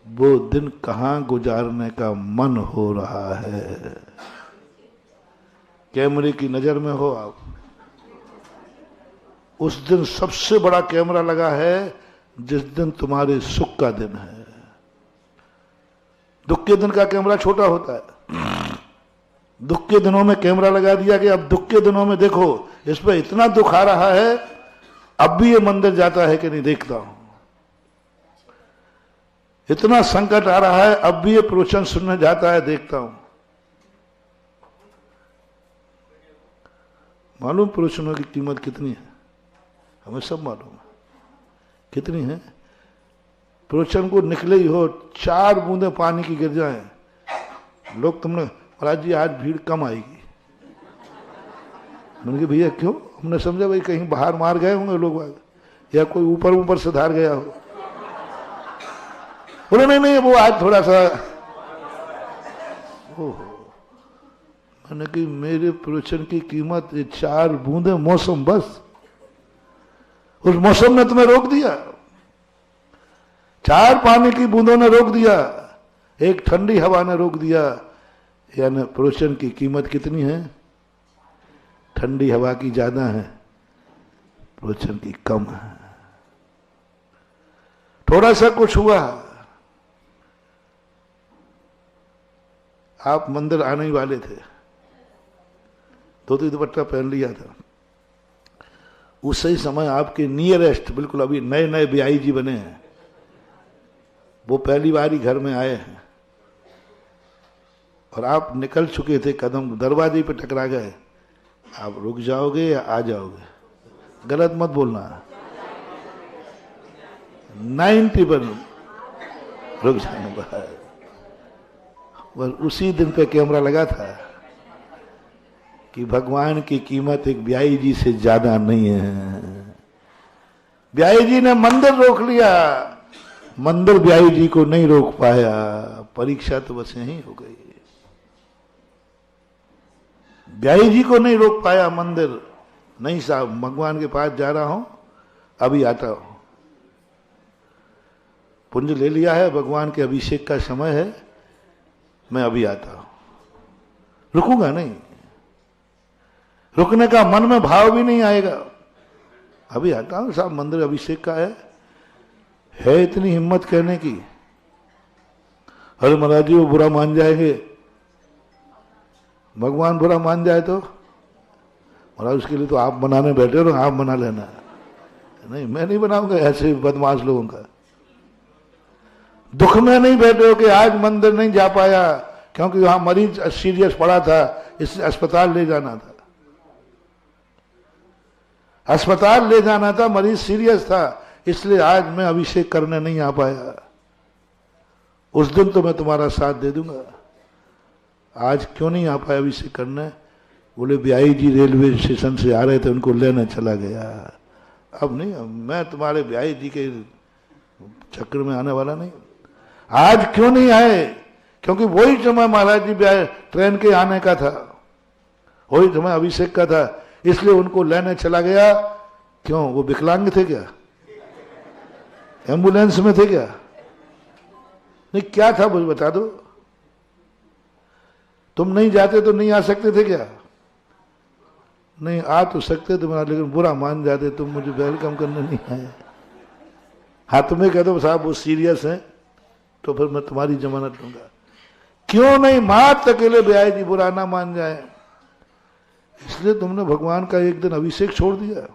वो दिन कहां गुजारने का मन हो रहा है? कैमरे की नजर में हो आप, उस दिन सबसे बड़ा कैमरा लगा है जिस दिन तुम्हारे सुख का दिन है। दुख के दिन का कैमरा छोटा होता है। दुख के दिनों में कैमरा लगा दिया कि अब दुख के दिनों में देखो, इस पे इतना दुख आ रहा है, अब भी ये मंदिर जाता है कि नहीं देखता हूं। इतना संकट आ रहा है, अब भी ये प्रवचन सुनने जाता है, देखता हूं। मालूम प्रवचनों की कीमत कितनी है? हमें सब मालूम है कितनी है। प्रवचन को निकले ही हो, 4 बूंदे पानी की गिर जाए, लोग तुमने, महाराज जी आज भीड़ कम आएगी। मैंने कहा भैया क्यों? हमने समझा भाई कहीं बाहर मार गए होंगे लोग, या कोई ऊपर ऊपर से धार गया हो। बोले नहीं नहीं, वो आज थोड़ा सा। ओहो, मैंने कि मेरे प्रवचन की कीमत ये 4 बूंदे मौसम, बस उस मौसम ने तुम्हें रोक दिया। 4 पानी की बूंदों ने रोक दिया, एक ठंडी हवा ने रोक दिया। यानी प्रवचन की कीमत कितनी है? ठंडी हवा की ज्यादा है, प्रवचन की कम है। थोड़ा सा कुछ हुआ, आप मंदिर आने ही वाले थे, धोती दुपट्टा पहन लिया था, उसी समय आपके नियरेस्ट, बिल्कुल अभी नए नए बियाई जी बने हैं, वो पहली बार ही घर में आए हैं, और आप निकल चुके थे, कदम दरवाजे पे टकरा गए। आप रुक जाओगे या आ जाओगे? गलत मत बोलना। 90 पर रुक जाने बाहर। बस उसी दिन पे कैमरा लगा था कि भगवान की कीमत एक ब्याई जी से ज्यादा नहीं है। ब्याई जी ने मंदिर रोक लिया, मंदिर ब्याई जी को नहीं रोक पाया। परीक्षा तो बस यही हो गई। ब्याई जी को नहीं रोक पाया मंदिर। नहीं साहब, भगवान के पास जा रहा हूं, अभी आता हूं। पुंज ले लिया है, भगवान के अभिषेक का समय है, मैं अभी आता हूं। रुकूंगा नहीं, रुकने का मन में भाव भी नहीं आएगा। अभी आता हूं साहब, मंदिर अभिषेक का है इतनी हिम्मत कहने की? अरे महाराज जी वो बुरा मान जाएंगे, भगवान बुरा मान जाए तो? महाराज उसके लिए तो आप बनाने बैठे हो, आप बना लेना। नहीं, मैं नहीं बनाऊंगा ऐसे बदमाश लोगों का। दुख में नहीं बैठे हो कि आज मंदिर नहीं जा पाया क्योंकि वहां मरीज सीरियस पड़ा था, इसलिए अस्पताल ले जाना था। अस्पताल ले जाना था, मरीज सीरियस था, इसलिए आज मैं अभिषेक करने नहीं आ पाया। उस दिन तो मैं तुम्हारा साथ दे दूंगा। आज क्यों नहीं आ पाया अभिषेक करने? बोले ब्याई जी रेलवे स्टेशन से आ रहे थे, उनको लेने चला गया। अब नहीं, मैं तुम्हारे ब्याई जी के चक्कर में आने वाला नहीं। आज क्यों नहीं आए? क्योंकि वही समय महाराज जी ट्रेन के आने का था, वही समय अभिषेक का था, इसलिए उनको लेने चला गया। क्यों, वो विकलांग थे क्या? एम्बुलेंस में थे क्या? नहीं, क्या था मुझे बता दो। तुम नहीं जाते तो नहीं आ सकते थे क्या? नहीं, आ तो सकते थे महाराज, लेकिन बुरा मान जाते, तुम मुझे वेलकम करने नहीं आए। हाँ, तुम्हें कह दो साहब वो सीरियस हैं, तो फिर मैं तुम्हारी जमानत लूंगा। क्यों नहीं? मात अकेले ब्याई जी बुरा ना मान जाए, इसलिए तुमने भगवान का एक दिन अभिषेक छोड़ दिया।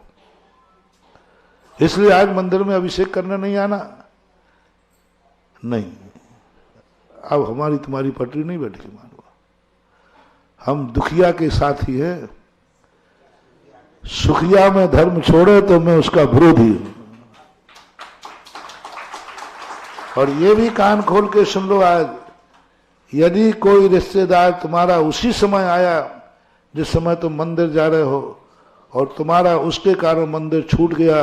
इसलिए आज मंदिर में अभिषेक करने नहीं आना। नहीं, अब हमारी तुम्हारी पटरी नहीं बैठी मानो। हम दुखिया के साथी हैं। सुखिया में धर्म छोड़े तो मैं उसका विरोधी हूं। और ये भी कान खोल के सुन लो, आज यदि कोई रिश्तेदार तुम्हारा उसी समय आया जिस समय तुम मंदिर जा रहे हो और तुम्हारा उसके कारण मंदिर छूट गया,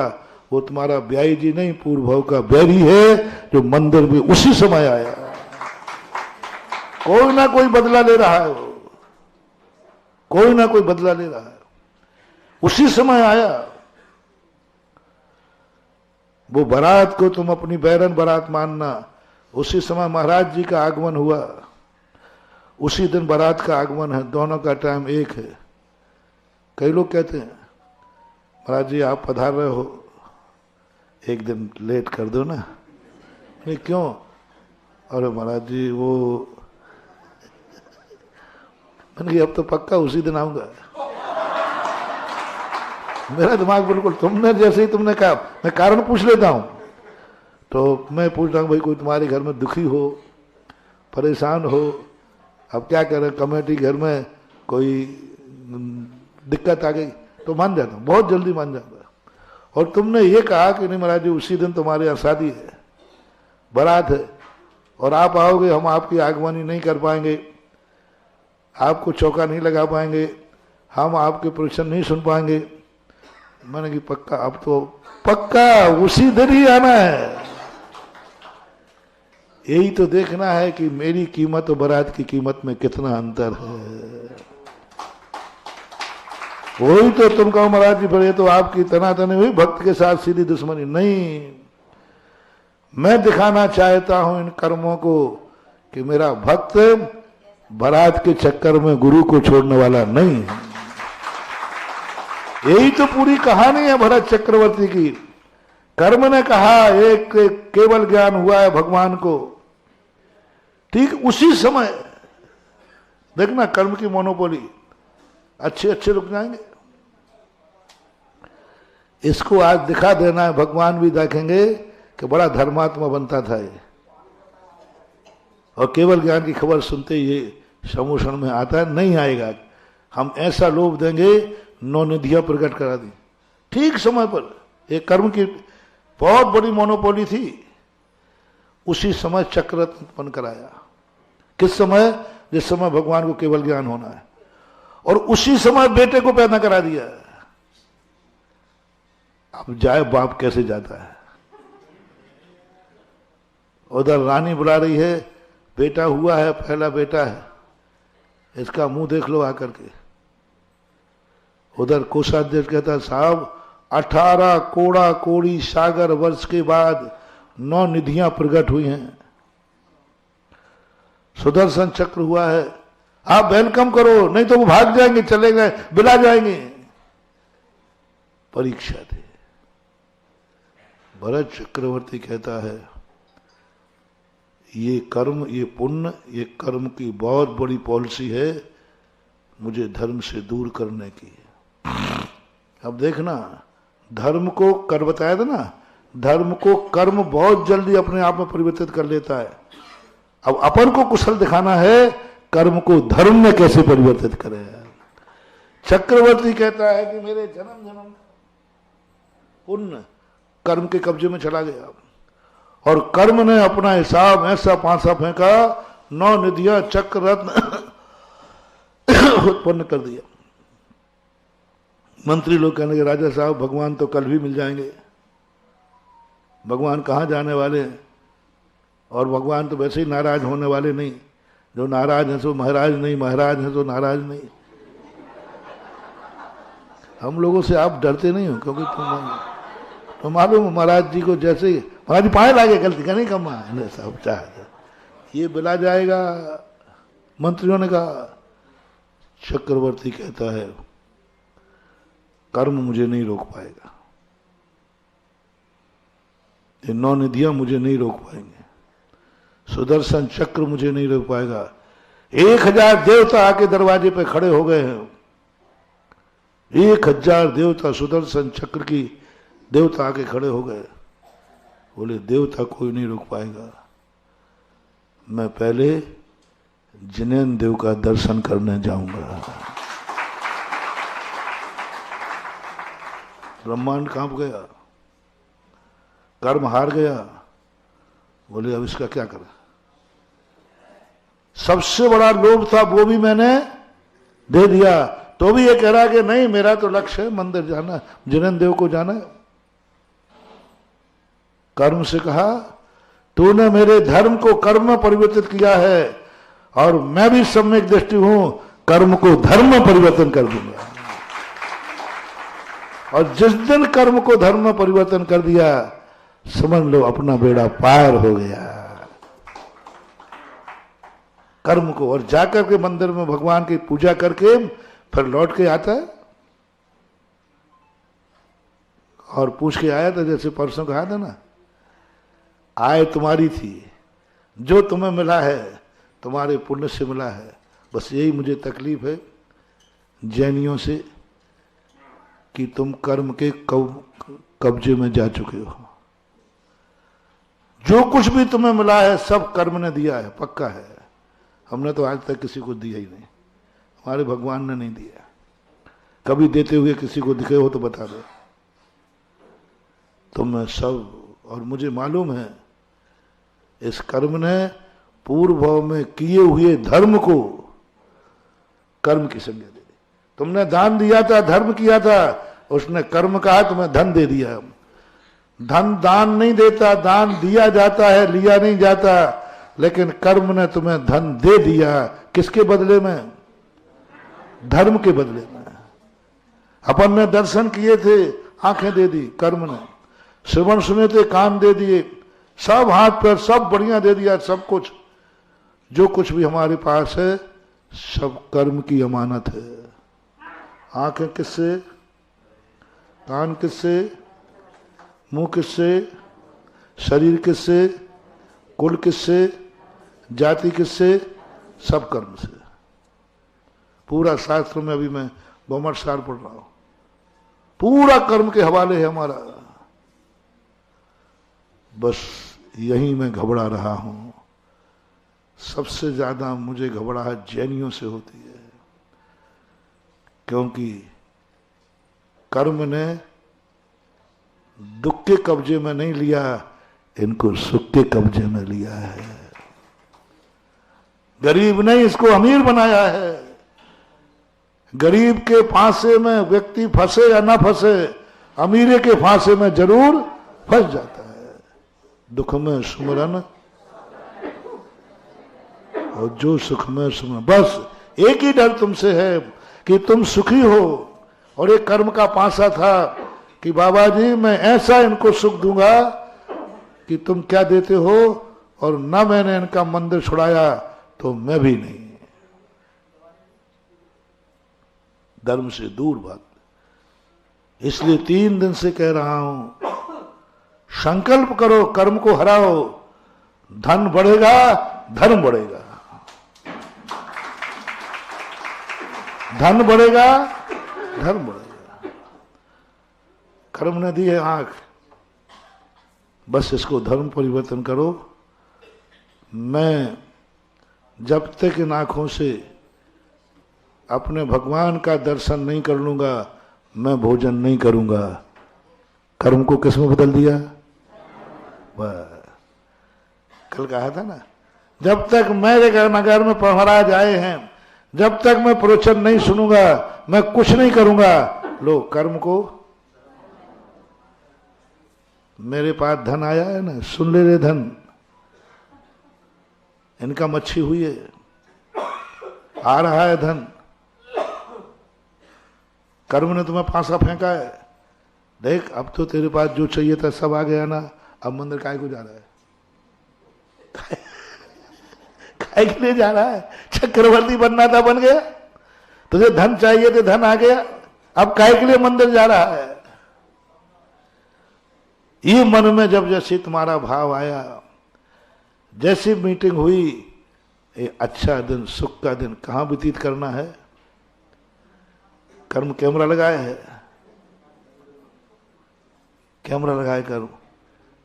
वो तुम्हारा ब्याही जी नहीं, पूर्व भाव का बैरी है जो मंदिर में उसी समय आया। कोई ना कोई बदला ले रहा है, वो कोई ना कोई बदला ले रहा है, उसी समय आया। वो बारात को तुम अपनी बैरन बारात मानना, उसी समय महाराज जी का आगमन हुआ, उसी दिन बारात का आगमन है, दोनों का टाइम एक है। कई लोग कहते हैं महाराज जी आप पधार रहे हो, एक दिन लेट कर दो ना। नहीं क्यों? अरे महाराज जी वो मैंने कहा अब तो पक्का उसी दिन आऊंगा। मेरा दिमाग बिल्कुल, तुमने जैसे ही तुमने कहा मैं कारण पूछ लेता हूं, तो मैं पूछ रहा हूं भाई कोई तुम्हारे घर में दुखी हो, परेशान हो, अब क्या करें, कमेटी घर में कोई दिक्कत आ गई, तो मान जाता हूं, बहुत जल्दी मान जाता। और तुमने ये कहा कि नहीं महाराज जी उसी दिन तुम्हारे यहाँ शादी है, बारात है, और आप आओगे, हम आपकी आगवानी नहीं कर पाएंगे, आपको चौका नहीं लगा पाएंगे, हम आपके प्रवचन नहीं सुन पाएंगे। मैंने कि पक्का, अब तो पक्का उसी दिन ही आना है। यही तो देखना है कि मेरी कीमत और बारात की कीमत में कितना अंतर है। वही तो तुम कहो महाराज जी बड़े तो आपकी तनातनी हुई, भक्त के साथ सीधी दुश्मनी नहीं। मैं दिखाना चाहता हूं इन कर्मों को कि मेरा भक्त बारात के चक्कर में गुरु को छोड़ने वाला नहीं है। यही तो पूरी कहानी है भरत चक्रवर्ती की। कर्म ने कहा एक केवल ज्ञान हुआ है भगवान को, ठीक उसी समय देखना कर्म की मोनोपोली, अच्छे अच्छे रुक जाएंगे। इसको आज दिखा देना है, भगवान भी देखेंगे कि बड़ा धर्मात्मा बनता था ये, और केवल ज्ञान की खबर सुनते ही ये समूषण में आता है, नहीं आएगा। हम ऐसा लोभ देंगे, 9 निधियां प्रकट करा दी ठीक समय पर। एक कर्म की बहुत बड़ी मोनोपोली थी, उसी समय चक्ररत्न उत्पन्न कराया। किस समय? जिस समय भगवान को केवल ज्ञान होना है, और उसी समय बेटे को पैदा करा दिया। अब जाए बाप कैसे जाता है। उधर रानी बुला रही है, बेटा हुआ है, पहला बेटा है, इसका मुंह देख लो आकर के। उधर कोषाध्यक्ष कहता साहब 18 कोड़ा कोड़ी सागर वर्ष के बाद 9 निधियां प्रकट हुई हैं, सुदर्शन चक्र हुआ है, आप वेलकम करो, नहीं तो वो भाग जाएंगे, चले गए, बिला जाएंगे। परीक्षा थी। भरत चक्रवर्ती कहता है ये कर्म, ये पुण्य, ये कर्म की बहुत बड़ी पॉलिसी है मुझे धर्म से दूर करने की। अब देखना, धर्म को कर बताया था ना, धर्म को कर्म बहुत जल्दी अपने आप में परिवर्तित कर लेता है। अब अपन को कुशल दिखाना है कर्म को धर्म में कैसे परिवर्तित करे। चक्रवर्ती कहता है कि मेरे जन्म जन्म पुण्य कर्म के कब्जे में चला गया, और कर्म ने अपना हिसाब ऐसा पांसा फेंका, 9 निधियां चक्र रत्न उत्पन्न कर दिया। मंत्री लोग कहने लगे राजा साहब भगवान तो कल भी मिल जाएंगे, भगवान कहाँ जाने वाले हैं, और भगवान तो वैसे ही नाराज होने वाले नहीं, जो नाराज है सो महाराज नहीं, महाराज है तो नाराज नहीं। हम लोगों से आप डरते नहीं हो, क्योंकि तो मालूम महाराज जी को जैसे ही महाराज जी पाए लागे गलती का नहीं कमा सब चाह ये बिला जाएगा। मंत्रियों ने कहा, चक्रवर्ती कहता है कर्म मुझे नहीं रोक पाएगा, ये 9 निधियां मुझे नहीं रोक पाएंगे, सुदर्शन चक्र मुझे नहीं रोक पाएगा। 1000 देवता आके दरवाजे पे खड़े हो गए हैं, 1000 देवता सुदर्शन चक्र की देवता आके खड़े हो गए। बोले देवता कोई नहीं रोक पाएगा, मैं पहले जिनेन्द्र देव का दर्शन करने जाऊंगा। ब्रह्मांड कांप गया, कर्म हार गया। बोले अब इसका क्या करें। सबसे बड़ा लोभ था वो भी मैंने दे दिया, तो भी ये कह रहा कि नहीं, मेरा तो लक्ष्य है मंदिर जाना, जिनेन्द्र देव को जाना है। कर्म से कहा, तूने मेरे धर्म को कर्म में परिवर्तित किया है और मैं भी सम्यक दृष्टि हूं, कर्म को धर्म में परिवर्तन कर दूंगा। और जिस दिन कर्म को धर्म में परिवर्तन कर दिया, समझ लो अपना बेड़ा पार हो गया। कर्म को, और जाकर के मंदिर में भगवान की पूजा करके फिर लौट के आता है और पूछ के आया था, जैसे परसों कहा था ना, आय तुम्हारी थी, जो तुम्हें मिला है तुम्हारे पुण्य से मिला है। बस यही मुझे तकलीफ है जैनियों से कि तुम कर्म के कब्जे में जा चुके हो। जो कुछ भी तुम्हें मिला है सब कर्म ने दिया है, पक्का है। हमने तो आज तक किसी को दिया ही नहीं, हमारे भगवान ने नहीं दिया। कभी देते हुए किसी को दिखे हो तो बता दो। तो मैं सब, और मुझे मालूम है इस कर्म ने पूर्व भाव में किए हुए धर्म को कर्म की संज्ञा दे दी। तुमने दान दिया था, धर्म किया था, उसने कर्म कहा, तुम्हें धन दे दिया। धन दान नहीं देता, दान दिया जाता है, लिया नहीं जाता। लेकिन कर्म ने तुम्हें धन दे दिया, किसके बदले में? धर्म के बदले में। अपन ने दर्शन किए थे, आंखें दे दी कर्म ने, श्रवण सुने थे, कान दे दिए, सब हाथ पैर सब बढ़िया दे दिया, सब कुछ। जो कुछ भी हमारे पास है सब कर्म की अमानत है। आंखें किससे, कान किससे, मुंह किससे, शरीर किससे, कुल किससे, जाति किससे? सब कर्म से। पूरा शास्त्र में, अभी मैं बहुमत सार पढ़ रहा हूं, पूरा कर्म के हवाले है हमारा। बस यही मैं घबरा रहा हूं। सबसे ज्यादा मुझे घबराहट जैनियों से होती है, क्योंकि कर्म ने दुख के कब्जे में नहीं लिया, इनको सुख के कब्जे में लिया है। गरीब ने इसको अमीर बनाया है। गरीब के फांसे में व्यक्ति फंसे या ना फंसे, अमीरे के फांसे में जरूर फंस जाता है। दुख में सुमरन और जो सुख में सुमरन। बस एक ही डर तुमसे है कि तुम सुखी हो। और एक कर्म का पासा था कि बाबा जी मैं ऐसा इनको सुख दूंगा कि तुम क्या देते हो, और ना मैंने इनका मंदिर छुड़ाया तो मैं भी नहीं। धर्म से दूर भाग। इसलिए 3 दिन से कह रहा हूं, संकल्प करो, कर्म को हराओ, धन बढ़ेगा, धर्म बढ़ेगा। धन बढ़ेगा, धर्म बढ़ेगा। कर्म ने दी है आंख, बस इसको धर्म परिवर्तन करो। मैं जब तक इन आंखों से अपने भगवान का दर्शन नहीं कर लूंगा, मैं भोजन नहीं करूंगा। कर्म को किस में बदल दिया? वह कल कहा था ना, जब तक मेरे नगर में महाराज आए हैं, जब तक मैं प्रवचन नहीं सुनूंगा, मैं कुछ नहीं करूंगा। लो कर्म को, मेरे पास धन आया है ना, सुन ले रे धन, इनका मच्छी हुई है, आ रहा है धन। कर्म ने तुम्हें फांसा फेंका है। देख अब तो तेरे पास जो चाहिए था सब आ गया ना, अब मंदिर काय को जा रहा है? काय के लिए जा रहा है? चक्रवर्ती बनना था, बन गया। तुझे धन चाहिए थे, धन आ गया, अब काय के लिए मंदिर जा रहा है? ये मन में जब जैसे तुम्हारा भाव आया, जैसी मीटिंग हुई, ये अच्छा दिन, सुख का दिन कहां व्यतीत करना है? कर्म कैमरा लगाए है, कैमरा लगाए करो।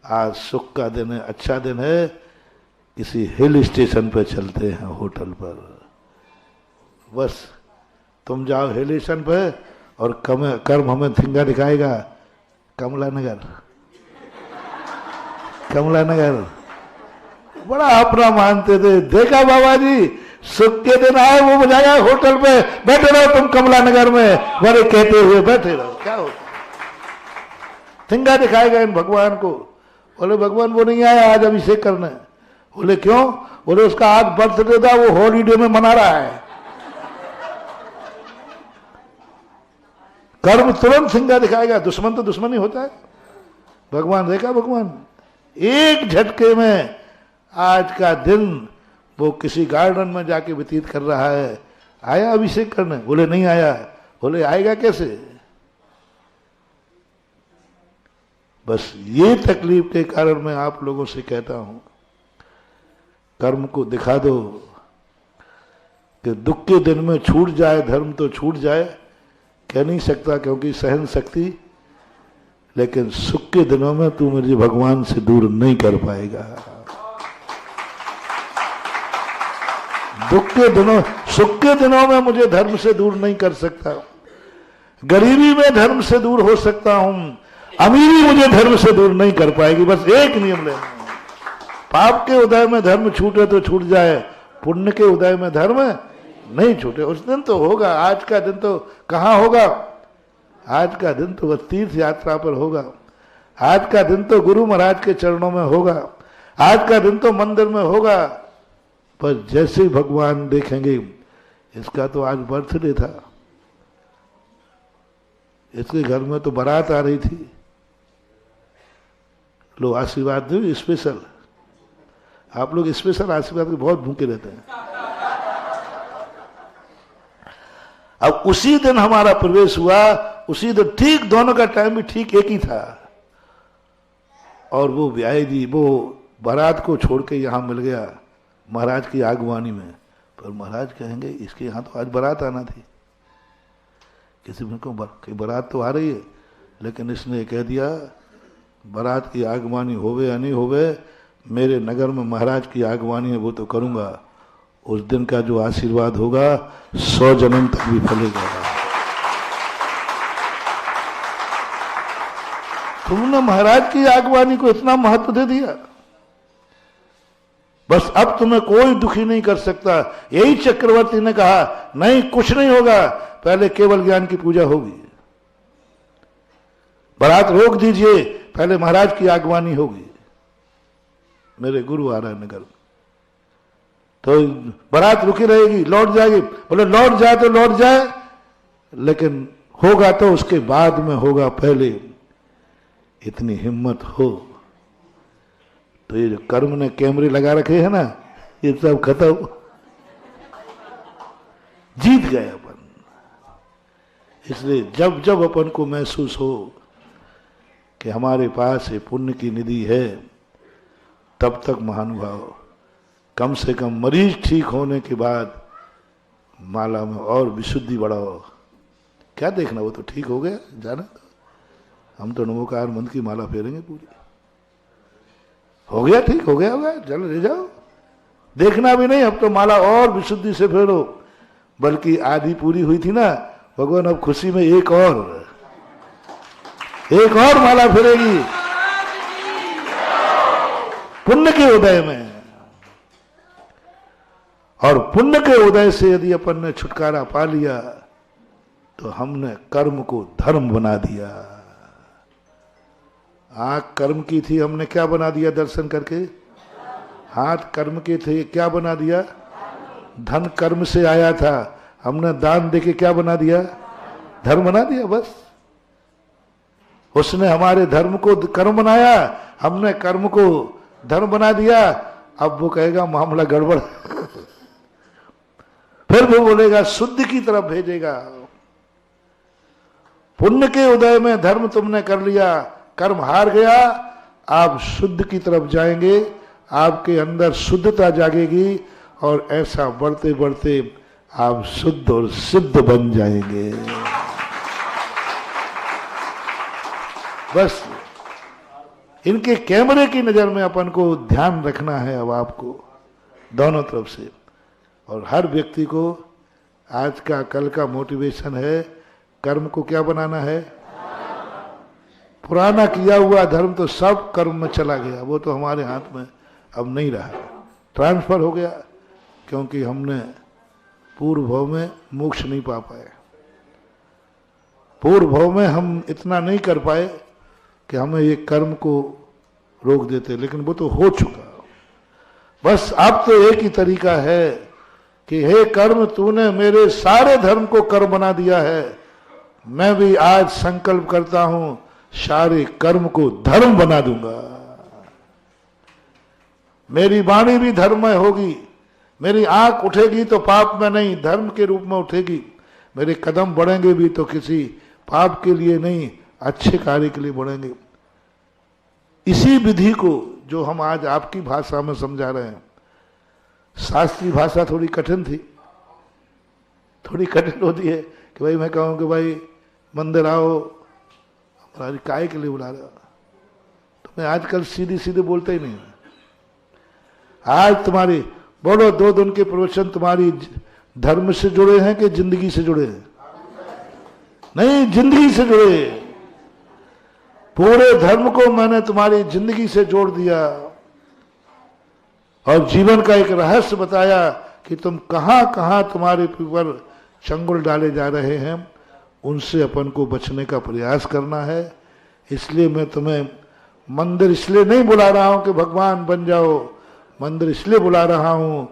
आज सुख का दिन है, अच्छा दिन है, किसी हिल स्टेशन पर चलते हैं, होटल पर। बस तुम जाओ हिल स्टेशन पर और कर्म हमें फिंगा दिखाएगा, कमला नगर, कमला नगर। बड़ा अपना मानते थे। देखा बाबा जी, सुख के दिन आए वो बजाया होटल पे, बैठे रहो तुम कमला नगर में, बड़े कहते हुए बैठे रहो। क्या होता, ठिंगा दिखाएगा इन भगवान को। बोले भगवान वो नहीं आया आज अभिषेक करने। बोले क्यों? बोले उसका आज बर्थडे था, वो हॉलीडे में मना रहा है। कर्म तुरंत ठिंगा दिखाएगा, दुश्मन तो दुश्मन ही होता है। भगवान देखा, भगवान एक झटके में आज का दिन वो किसी गार्डन में जाके व्यतीत कर रहा है। आया अभिषेक करने? बोले नहीं आया। बोले आएगा कैसे? बस ये तकलीफ के कारण मैं आप लोगों से कहता हूं, कर्म को दिखा दो कि दुख के दिन में छूट जाए धर्म तो छूट जाए, कह नहीं सकता क्योंकि सहन शक्ति, लेकिन सुख के दिनों में तू मुझे भगवान से दूर नहीं कर पाएगा। दुख के दिनों, सुख के दिनों में मुझे धर्म से दूर नहीं कर सकता। गरीबी में धर्म से दूर हो सकता हूं, अमीरी मुझे धर्म से दूर नहीं कर पाएगी। बस एक नियम लेना, पाप के उदय में धर्म छूटे तो छूट जाए, पुण्य के उदय में धर्म नहीं छूटे। उस दिन तो होगा, आज का दिन तो कहाँ होगा? आज का दिन तो बस तीर्थ यात्रा पर होगा। आज का दिन तो गुरु महाराज के चरणों में होगा। आज का दिन तो मंदिर में होगा। पर जैसे भगवान देखेंगे, इसका तो आज बर्थडे था, इसके घर में तो बारात आ रही थी, लो आशीर्वाद दो स्पेशल। आप लोग स्पेशल आशीर्वाद के बहुत भूखे रहते हैं। अब उसी दिन हमारा प्रवेश हुआ, उसी दिन ठीक, दोनों का टाइम भी ठीक एक ही था। और वो ब्याह जी वो बारात को छोड़ के यहां मिल गया महाराज की आगवानी में। पर महाराज कहेंगे इसके यहां तो आज बारात आना थी, किसी में को बारात तो आ रही है, लेकिन इसने कह दिया बारात की आगवानी होवे या नहीं होवे, मेरे नगर में महाराज की आगवानी है वो तो करूंगा। उस दिन का जो आशीर्वाद होगा 100 जन्म तक भी फलेगा। तुमने महाराज की आगवानी को इतना महत्व दे दिया, बस अब तुम्हें कोई दुखी नहीं कर सकता। यही चक्रवर्ती ने कहा नहीं कुछ नहीं होगा, पहले केवल ज्ञान की पूजा होगी, बारात रोक दीजिए, पहले महाराज की आगवानी होगी। मेरे गुरु आ रहा है नगर, तो बारात रुकी रहेगी, लौट जाएगी। बोले लौट जाए तो लौट जाए, लेकिन होगा तो उसके बाद में होगा, पहले इतनी हिम्मत हो। तो ये जो कर्म ने कैमरे लगा रखे हैं ना, ये सब खत्म, जीत गए अपन। इसलिए जब जब अपन को महसूस हो कि हमारे पास ये पुण्य की निधि है, तब तक महानुभाव कम से कम मरीज ठीक होने के बाद माला में और विशुद्धि बढ़ाओ। क्या देखना, वो तो ठीक हो गया, जाना तो हम तो नमोकार मंत्र की माला फेरेंगे पूरी, हो गया ठीक हो गया होगा, चलो ले जाओ। देखना भी नहीं, अब तो माला और विशुद्धि से फेरो। बल्कि आधी पूरी हुई थी ना, भगवान अब खुशी में एक और माला फेरेगी पुण्य के उदय में। और पुण्य के उदय से यदि अपन ने छुटकारा पा लिया तो हमने कर्म को धर्म बना दिया। आंख कर्म की थी, हमने क्या बना दिया दर्शन करके? हाथ कर्म के थे, क्या बना दिया? धन कर्म से आया था, हमने दान देके क्या बना दिया? धर्म बना दिया। बस उसने हमारे धर्म को कर्म बनाया, हमने कर्म को धर्म बना दिया। अब वो कहेगा मामला गड़बड़ फिर वो बोलेगा शुद्ध की तरफ भेजेगा। पुण्य के उदय में धर्म तुमने कर लिया, कर्म हार गया, आप शुद्ध की तरफ जाएंगे, आपके अंदर शुद्धता जागेगी और ऐसा बढ़ते बढ़ते आप शुद्ध और सिद्ध बन जाएंगे। बस इनके कैमरे की नजर में अपन को ध्यान रखना है अब आपको दोनों तरफ से। और हर व्यक्ति को आज का कल का मोटिवेशन है, कर्म को क्या बनाना है? पुराना किया हुआ धर्म तो सब कर्म में चला गया, वो तो हमारे हाथ में अब नहीं रहा, ट्रांसफर हो गया। क्योंकि हमने पूर्व भाव में मोक्ष नहीं पा पाए। पूर्व भाव में हम इतना नहीं कर पाए कि हमें ये कर्म को रोक देते, लेकिन वो तो हो चुका। बस अब तो एक ही तरीका है कि हे कर्म, तूने मेरे सारे धर्म को कर्म बना दिया है, मैं भी आज संकल्प करता हूं सारे कर्म को धर्म बना दूंगा। मेरी वाणी भी धर्ममय होगी, मेरी आंख उठेगी तो पाप में नहीं धर्म के रूप में उठेगी, मेरे कदम बढ़ेंगे भी तो किसी पाप के लिए नहीं अच्छे कार्य के लिए बढ़ेंगे। इसी विधि को जो हम आज आपकी भाषा में समझा रहे हैं, शास्त्रीय भाषा थोड़ी कठिन थी, थोड़ी कठिन होती है कि भाई मैं कहूं कि भाई मंदिर आओ, हमारी काय के लिए बुला रहे हो, तो मैं आजकल सीधे सीधे बोलता ही नहीं। आज तुम्हारी बोलो 2 दिन के प्रवचन तुम्हारी धर्म से जुड़े हैं कि जिंदगी से जुड़े हैं? नहीं, जिंदगी से जुड़े। पूरे धर्म को मैंने तुम्हारी जिंदगी से जोड़ दिया और जीवन का एक रहस्य बताया कि तुम कहां कहां तुम्हारे ऊपर चंगुल डाले जा रहे हैं, उनसे अपन को बचने का प्रयास करना है। इसलिए मैं तुम्हें मंदिर इसलिए नहीं बुला रहा हूं कि भगवान बन जाओ, मंदिर इसलिए बुला रहा हूं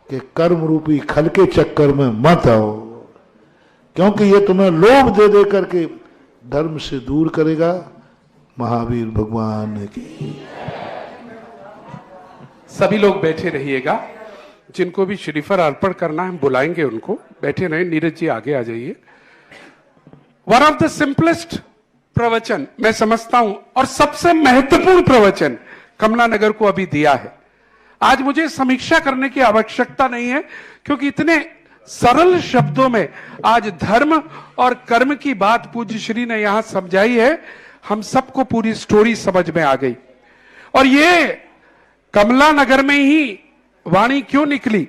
कि कर्म रूपी खल के चक्कर में मत आओ, क्योंकि ये तुम्हें लोभ दे दे करके धर्म से दूर करेगा। महावीर भगवान की। सभी लोग बैठे रहिएगा, जिनको भी श्रीफल अर्पण करना है हम बुलाएंगे उनको, बैठे रहे। नीरज जी आगे आ जाइए। वन ऑफ द सिंपलेस्ट प्रवचन मैं समझता हूं और सबसे महत्वपूर्ण प्रवचन कमला नगर को अभी दिया है। आज मुझे समीक्षा करने की आवश्यकता नहीं है, क्योंकि इतने सरल शब्दों में आज धर्म और कर्म की बात पूज्य श्री ने यहां समझाई है। हम सबको पूरी स्टोरी समझ में आ गई। और ये कमला नगर में ही वाणी क्यों निकली?